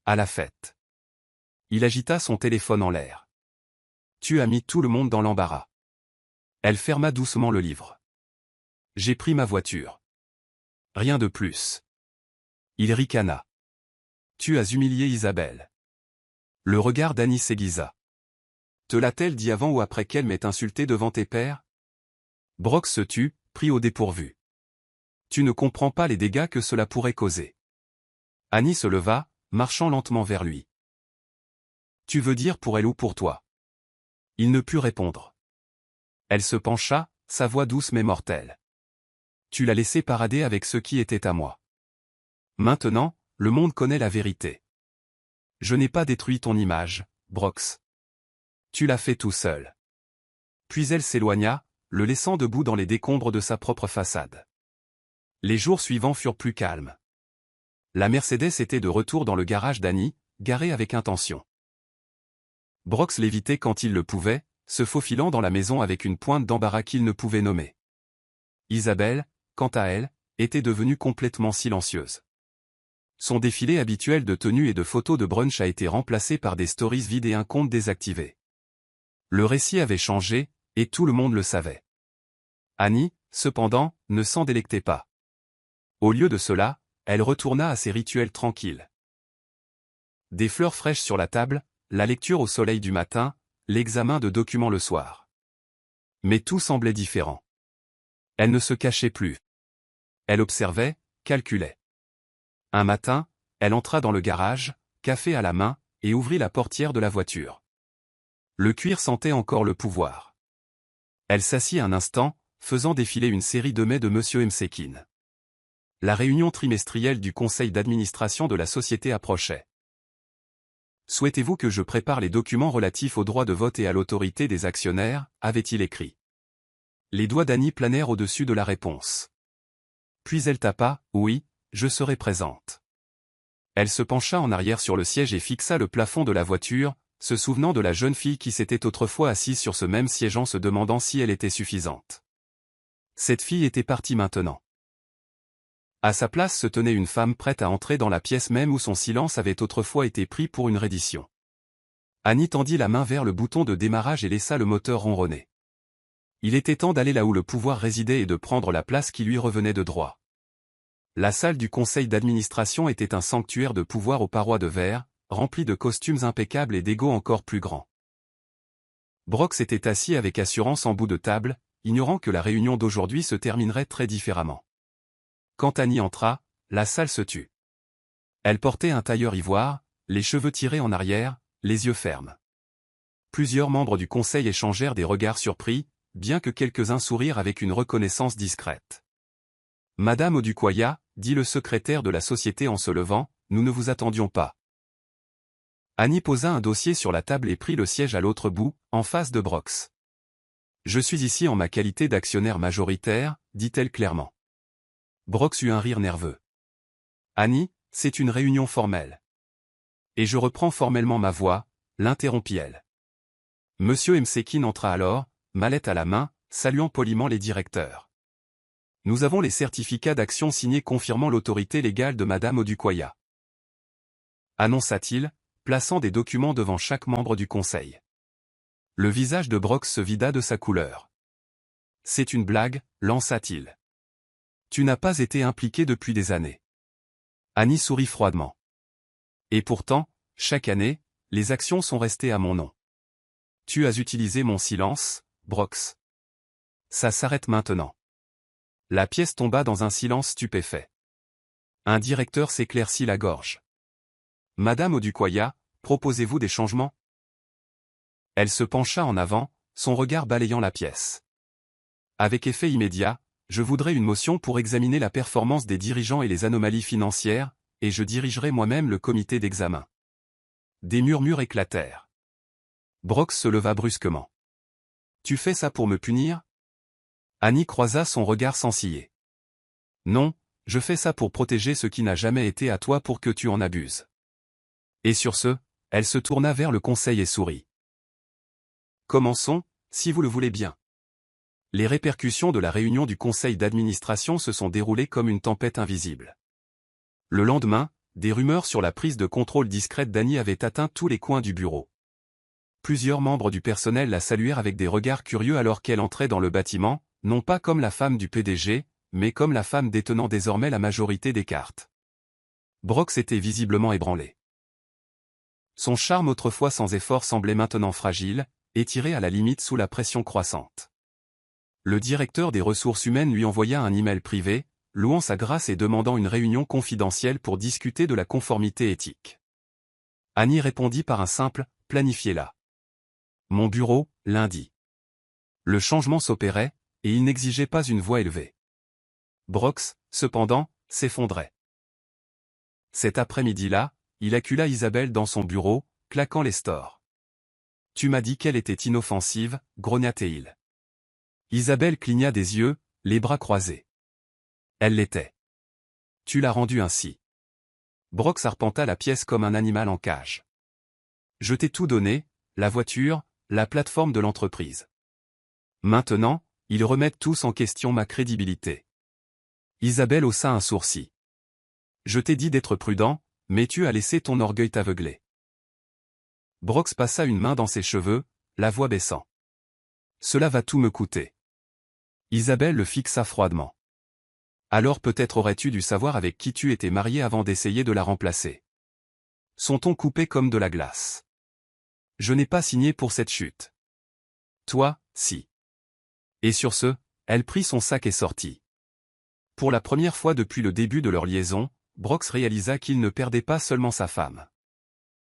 À la fête. Il agita son téléphone en l'air. Tu as mis tout le monde dans l'embarras. Elle ferma doucement le livre. J'ai pris ma voiture. Rien de plus. Il ricana. Tu as humilié Isabelle. Le regard d'Annie s'aiguisa. Te l'a-t-elle dit avant ou après qu'elle m'ait insulté devant tes pairs? Brock se tut, pris au dépourvu. Tu ne comprends pas les dégâts que cela pourrait causer. Annie se leva, marchant lentement vers lui. Tu veux dire pour elle ou pour toi? Il ne put répondre. Elle se pencha, sa voix douce mais mortelle. Tu l'as laissé parader avec ce qui était à moi. Maintenant, le monde connaît la vérité. Je n'ai pas détruit ton image, Brox. Tu l'as fait tout seul. Puis elle s'éloigna, le laissant debout dans les décombres de sa propre façade. Les jours suivants furent plus calmes. La Mercedes était de retour dans le garage d'Annie, garée avec intention. Brox l'évitait quand il le pouvait, se faufilant dans la maison avec une pointe d'embarras qu'il ne pouvait nommer. Isabelle, quant à elle, était devenue complètement silencieuse. Son défilé habituel de tenues et de photos de brunch a été remplacé par des stories vides et un compte désactivé. Le récit avait changé, et tout le monde le savait. Annie, cependant, ne s'en délectait pas. Au lieu de cela, elle retourna à ses rituels tranquilles. Des fleurs fraîches sur la table, la lecture au soleil du matin, l'examen de documents le soir. Mais tout semblait différent. Elle ne se cachait plus. Elle observait, calculait. Un matin, elle entra dans le garage, café à la main, et ouvrit la portière de la voiture. Le cuir sentait encore le pouvoir. Elle s'assit un instant, faisant défiler une série de mets de M. Msekin. La réunion trimestrielle du conseil d'administration de la société approchait. Souhaitez-vous que je prépare les documents relatifs au droit de vote et à l'autorité des actionnaires, avait-il écrit. Les doigts d'Annie planèrent au-dessus de la réponse. Puis elle tapa, oui, je serai présente. Elle se pencha en arrière sur le siège et fixa le plafond de la voiture, se souvenant de la jeune fille qui s'était autrefois assise sur ce même siège en se demandant si elle était suffisante. Cette fille était partie maintenant. À sa place se tenait une femme prête à entrer dans la pièce même où son silence avait autrefois été pris pour une reddition. Annie tendit la main vers le bouton de démarrage et laissa le moteur ronronner. Il était temps d'aller là où le pouvoir résidait et de prendre la place qui lui revenait de droit. La salle du conseil d'administration était un sanctuaire de pouvoir aux parois de verre, rempli de costumes impeccables et d'égos encore plus grands. Brock s'était assis avec assurance en bout de table, ignorant que la réunion d'aujourd'hui se terminerait très différemment. Quand Annie entra, la salle se tut. Elle portait un tailleur ivoire, les cheveux tirés en arrière, les yeux fermes. Plusieurs membres du conseil échangèrent des regards surpris, bien que quelques-uns sourirent avec une reconnaissance discrète. Madame Odukoya, dit le secrétaire de la société en se levant, nous ne vous attendions pas. Annie posa un dossier sur la table et prit le siège à l'autre bout, en face de Brox. Je suis ici en ma qualité d'actionnaire majoritaire, dit-elle clairement. Brox eut un rire nerveux. Annie, c'est une réunion formelle. Et je reprends formellement ma voix, l'interrompit-elle. Monsieur Msekin entra alors, mallette à la main, saluant poliment les directeurs. Nous avons les certificats d'action signés confirmant l'autorité légale de Madame Odukoya. Annonça-t-il, plaçant des documents devant chaque membre du conseil. Le visage de Brox se vida de sa couleur. C'est une blague, lança-t-il. Tu n'as pas été impliqué depuis des années. Annie sourit froidement. Et pourtant, chaque année, les actions sont restées à mon nom. Tu as utilisé mon silence, Brox. Ça s'arrête maintenant. La pièce tomba dans un silence stupéfait. Un directeur s'éclaircit la gorge. Madame Odukoya, proposez-vous des changements? Elle se pencha en avant, son regard balayant la pièce. Avec effet immédiat, je voudrais une motion pour examiner la performance des dirigeants et les anomalies financières, et je dirigerai moi-même le comité d'examen. Des murmures éclatèrent. Brox se leva brusquement. Tu fais ça pour me punir? Annie croisa son regard sans ciller. Non, je fais ça pour protéger ce qui n'a jamais été à toi pour que tu en abuses. Et sur ce, elle se tourna vers le conseil et sourit. Commençons, si vous le voulez bien. Les répercussions de la réunion du conseil d'administration se sont déroulées comme une tempête invisible. Le lendemain, des rumeurs sur la prise de contrôle discrète d'Annie avaient atteint tous les coins du bureau. Plusieurs membres du personnel la saluèrent avec des regards curieux alors qu'elle entrait dans le bâtiment, non pas comme la femme du PDG, mais comme la femme détenant désormais la majorité des cartes. Brox était visiblement ébranlé. Son charme autrefois sans effort semblait maintenant fragile, étiré à la limite sous la pression croissante. Le directeur des ressources humaines lui envoya un email privé, louant sa grâce et demandant une réunion confidentielle pour discuter de la conformité éthique. Annie répondit par un simple « planifiez-la ». Mon bureau, lundi. Le changement s'opérait, et il n'exigeait pas une voix élevée. Brox, cependant, s'effondrait. Cet après-midi-là, il accula Isabelle dans son bureau, claquant les stores. « Tu m'as dit qu'elle était inoffensive, grogna-t-il. Isabelle cligna des yeux, les bras croisés. Elle l'était. Tu l'as rendue ainsi. Brox arpenta la pièce comme un animal en cage. Je t'ai tout donné, la voiture, la plateforme de l'entreprise. Maintenant, ils remettent tous en question ma crédibilité. Isabelle haussa un sourcil. Je t'ai dit d'être prudent, mais tu as laissé ton orgueil t'aveugler. Brox passa une main dans ses cheveux, la voix baissant. Cela va tout me coûter. Isabelle le fixa froidement. Alors peut-être aurais-tu dû savoir avec qui tu étais marié avant d'essayer de la remplacer. Son ton coupé comme de la glace. Je n'ai pas signé pour cette chute. Toi, si. Et sur ce, elle prit son sac et sortit. Pour la première fois depuis le début de leur liaison, Brox réalisa qu'il ne perdait pas seulement sa femme.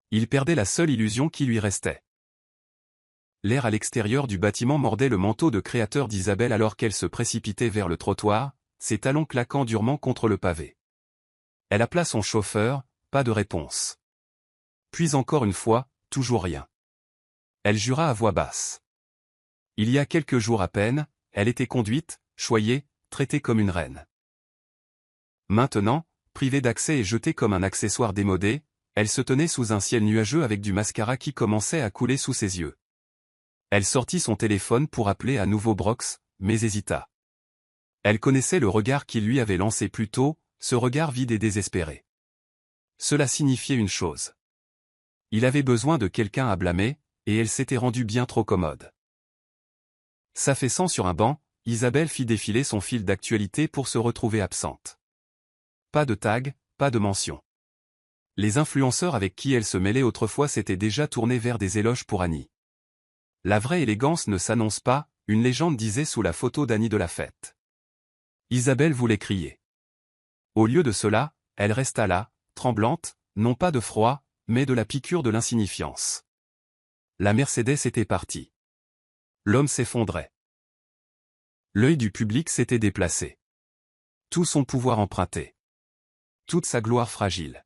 Il perdait la seule illusion qui lui restait. L'air à l'extérieur du bâtiment mordait le manteau de créateur d'Isabelle alors qu'elle se précipitait vers le trottoir, ses talons claquant durement contre le pavé. Elle appela son chauffeur, pas de réponse. Puis encore une fois, toujours rien. Elle jura à voix basse. Il y a quelques jours à peine, elle était conduite, choyée, traitée comme une reine. Maintenant, privée d'accès et jetée comme un accessoire démodé, elle se tenait sous un ciel nuageux avec du mascara qui commençait à couler sous ses yeux. Elle sortit son téléphone pour appeler à nouveau Brox, mais hésita. Elle connaissait le regard qu'il lui avait lancé plus tôt, ce regard vide et désespéré. Cela signifiait une chose. Il avait besoin de quelqu'un à blâmer, et elle s'était rendue bien trop commode. S'affaissant sur un banc, Isabelle fit défiler son fil d'actualité pour se retrouver absente. Pas de tag, pas de mention. Les influenceurs avec qui elle se mêlait autrefois s'étaient déjà tournés vers des éloges pour Annie. La vraie élégance ne s'annonce pas, une légende disait sous la photo d'Annie de la fête. Isabelle voulait crier. Au lieu de cela, elle resta là, tremblante, non pas de froid, mais de la piqûre de l'insignifiance. La Mercedes était partie. L'homme s'effondrait. L'œil du public s'était déplacé. Tout son pouvoir emprunté. Toute sa gloire fragile.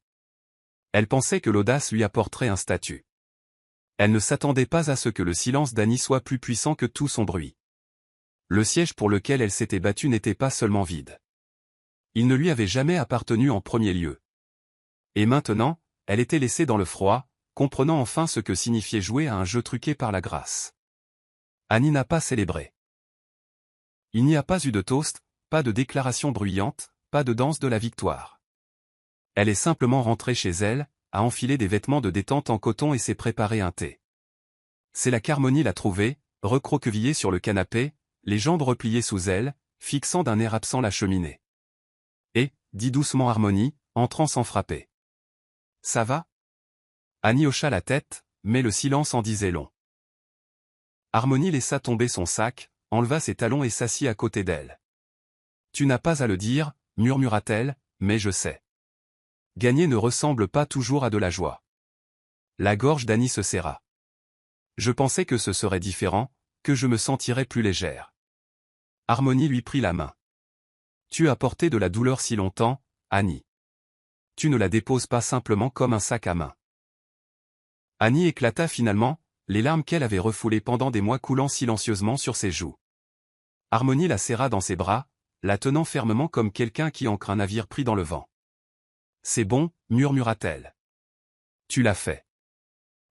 Elle pensait que l'audace lui apporterait un statut. Elle ne s'attendait pas à ce que le silence d'Annie soit plus puissant que tout son bruit. Le siège pour lequel elle s'était battue n'était pas seulement vide. Il ne lui avait jamais appartenu en premier lieu. Et maintenant, elle était laissée dans le froid, comprenant enfin ce que signifiait jouer à un jeu truqué par la grâce. Annie n'a pas célébré. Il n'y a pas eu de toast, pas de déclaration bruyante, pas de danse de la victoire. Elle est simplement rentrée chez elle, a enfilé des vêtements de détente en coton et s'est préparé un thé. C'est là qu'Harmonie l'a trouvée, recroquevillée sur le canapé, les jambes repliées sous elle, fixant d'un air absent la cheminée. Et, dit doucement Harmonie, entrant sans frapper. Ça va? Annie hocha la tête, mais le silence en disait long. Harmonie laissa tomber son sac, enleva ses talons et s'assit à côté d'elle. Tu n'as pas à le dire, murmura-t-elle, mais je sais. Gagner ne ressemble pas toujours à de la joie. La gorge d'Annie se serra. Je pensais que ce serait différent, que je me sentirais plus légère. Harmonie lui prit la main. Tu as porté de la douleur si longtemps, Annie. Tu ne la déposes pas simplement comme un sac à main. Annie éclata finalement, les larmes qu'elle avait refoulées pendant des mois coulant silencieusement sur ses joues. Harmonie la serra dans ses bras, la tenant fermement comme quelqu'un qui ancre un navire pris dans le vent. « C'est bon, murmura-t-elle. Tu l'as fait.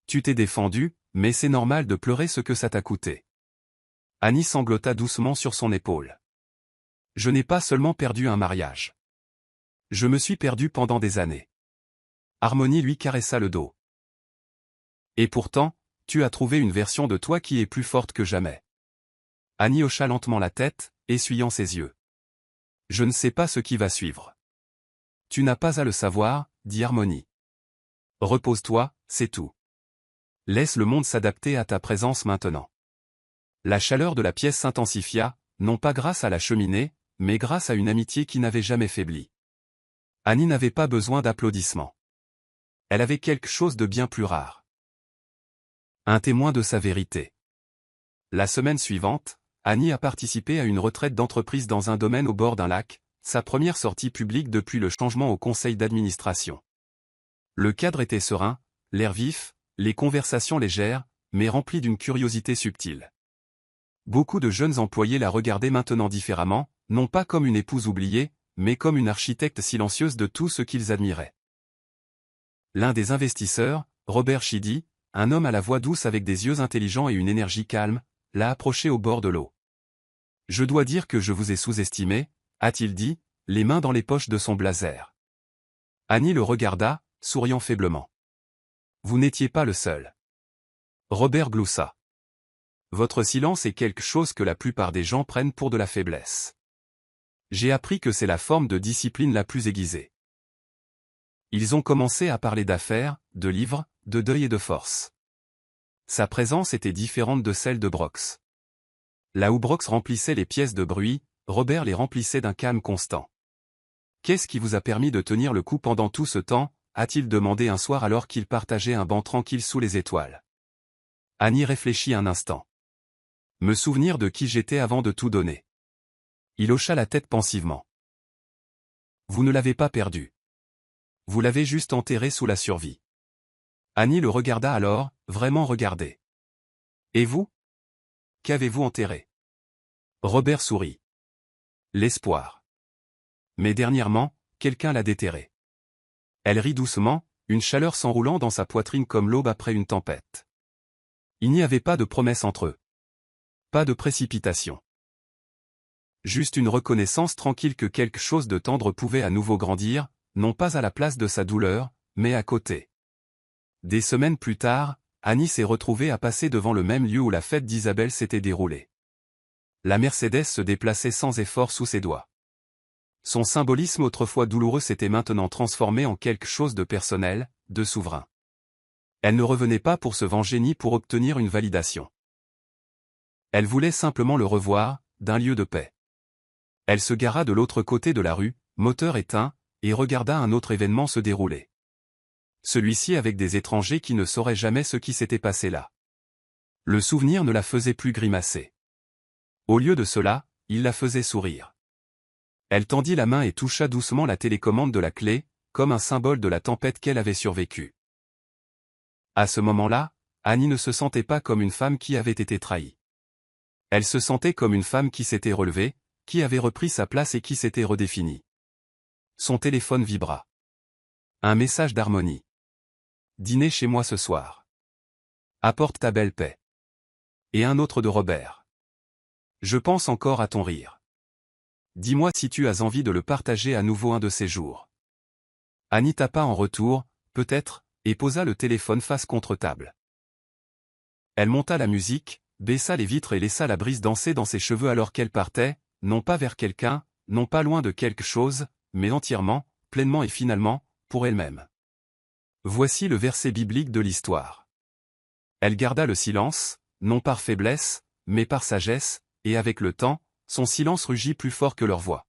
Tu t'es défendu, mais c'est normal de pleurer ce que ça t'a coûté. » Annie sanglota doucement sur son épaule. « Je n'ai pas seulement perdu un mariage. Je me suis perdu pendant des années. » Harmonie lui caressa le dos. « Et pourtant, tu as trouvé une version de toi qui est plus forte que jamais. » Annie hocha lentement la tête, essuyant ses yeux. « Je ne sais pas ce qui va suivre. »« Tu n'as pas à le savoir, » dit Harmonie. « Repose-toi, c'est tout. Laisse le monde s'adapter à ta présence maintenant. » La chaleur de la pièce s'intensifia, non pas grâce à la cheminée, mais grâce à une amitié qui n'avait jamais faibli. Annie n'avait pas besoin d'applaudissements. Elle avait quelque chose de bien plus rare. Un témoin de sa vérité. La semaine suivante, Annie a participé à une retraite d'entreprise dans un domaine au bord d'un lac, sa première sortie publique depuis le changement au conseil d'administration. Le cadre était serein, l'air vif, les conversations légères, mais remplies d'une curiosité subtile. Beaucoup de jeunes employés la regardaient maintenant différemment, non pas comme une épouse oubliée, mais comme une architecte silencieuse de tout ce qu'ils admiraient. L'un des investisseurs, Robert Chidi, un homme à la voix douce avec des yeux intelligents et une énergie calme, l'a approché au bord de l'eau. « Je dois dire que je vous ai sous-estimé, » a-t-il dit, les mains dans les poches de son blazer. Annie le regarda, souriant faiblement. « Vous n'étiez pas le seul. » Robert gloussa. « Votre silence est quelque chose que la plupart des gens prennent pour de la faiblesse. J'ai appris que c'est la forme de discipline la plus aiguisée. » Ils ont commencé à parler d'affaires, de livres, de deuil et de force. Sa présence était différente de celle de Brox. Là où Brox remplissait les pièces de bruit, Robert les remplissait d'un calme constant. « Qu'est-ce qui vous a permis de tenir le coup pendant tout ce temps ?» a-t-il demandé un soir alors qu'ils partageaient un banc tranquille sous les étoiles. Annie réfléchit un instant. « Me souvenir de qui j'étais avant de tout donner. » Il hocha la tête pensivement. « Vous ne l'avez pas perdu. Vous l'avez juste enterré sous la survie. » Annie le regarda alors, vraiment regardé. « Et vous? Qu'avez-vous enterré ?» Robert sourit. « L'espoir. Mais dernièrement, quelqu'un l'a déterré. » Elle rit doucement, une chaleur s'enroulant dans sa poitrine comme l'aube après une tempête. Il n'y avait pas de promesse entre eux. Pas de précipitation. Juste une reconnaissance tranquille que quelque chose de tendre pouvait à nouveau grandir, non pas à la place de sa douleur, mais à côté. Des semaines plus tard, Annie s'est retrouvée à passer devant le même lieu où la fête d'Isabelle s'était déroulée. La Mercedes se déplaçait sans effort sous ses doigts. Son symbolisme autrefois douloureux s'était maintenant transformé en quelque chose de personnel, de souverain. Elle ne revenait pas pour se venger ni pour obtenir une validation. Elle voulait simplement le revoir, d'un lieu de paix. Elle se gara de l'autre côté de la rue, moteur éteint, et regarda un autre événement se dérouler. Celui-ci avec des étrangers qui ne sauraient jamais ce qui s'était passé là. Le souvenir ne la faisait plus grimacer. Au lieu de cela, il la faisait sourire. Elle tendit la main et toucha doucement la télécommande de la clé, comme un symbole de la tempête qu'elle avait survécue. À ce moment-là, Annie ne se sentait pas comme une femme qui avait été trahie. Elle se sentait comme une femme qui s'était relevée, qui avait repris sa place et qui s'était redéfinie. Son téléphone vibra. Un message d'Harmonie. « Dîner chez moi ce soir. Apporte ta belle paix. » Et un autre de Robert. « Je pense encore à ton rire. Dis-moi si tu as envie de le partager à nouveau un de ces jours. » Annie tapa en retour, peut-être, et posa le téléphone face contre table. Elle monta la musique, baissa les vitres et laissa la brise danser dans ses cheveux alors qu'elle partait, non pas vers quelqu'un, non pas loin de quelque chose, mais entièrement, pleinement et finalement, pour elle-même. Voici le verset biblique de l'histoire. Elle garda le silence, non par faiblesse, mais par sagesse, et avec le temps, son silence rugit plus fort que leur voix.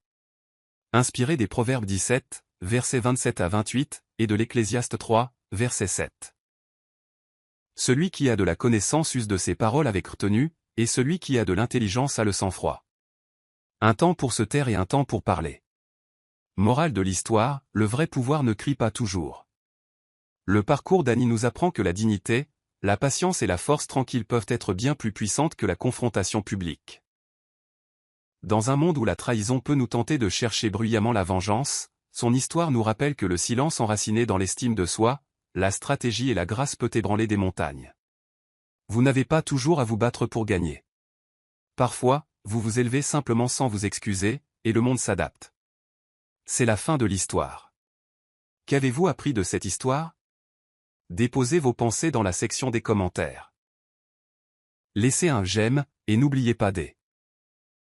Inspiré des Proverbes 17, versets 27 à 28, et de l'Ecclésiaste 3, verset 7. Celui qui a de la connaissance use de ses paroles avec retenue, et celui qui a de l'intelligence a le sang-froid. Un temps pour se taire et un temps pour parler. Morale de l'histoire, le vrai pouvoir ne crie pas toujours. Le parcours d'Annie nous apprend que la dignité, la patience et la force tranquille peuvent être bien plus puissantes que la confrontation publique. Dans un monde où la trahison peut nous tenter de chercher bruyamment la vengeance, son histoire nous rappelle que le silence enraciné dans l'estime de soi, la stratégie et la grâce peut ébranler des montagnes. Vous n'avez pas toujours à vous battre pour gagner. Parfois, vous vous élevez simplement sans vous excuser, et le monde s'adapte. C'est la fin de l'histoire. Qu'avez-vous appris de cette histoire? Déposez vos pensées dans la section des commentaires. Laissez un j'aime, et n'oubliez pas des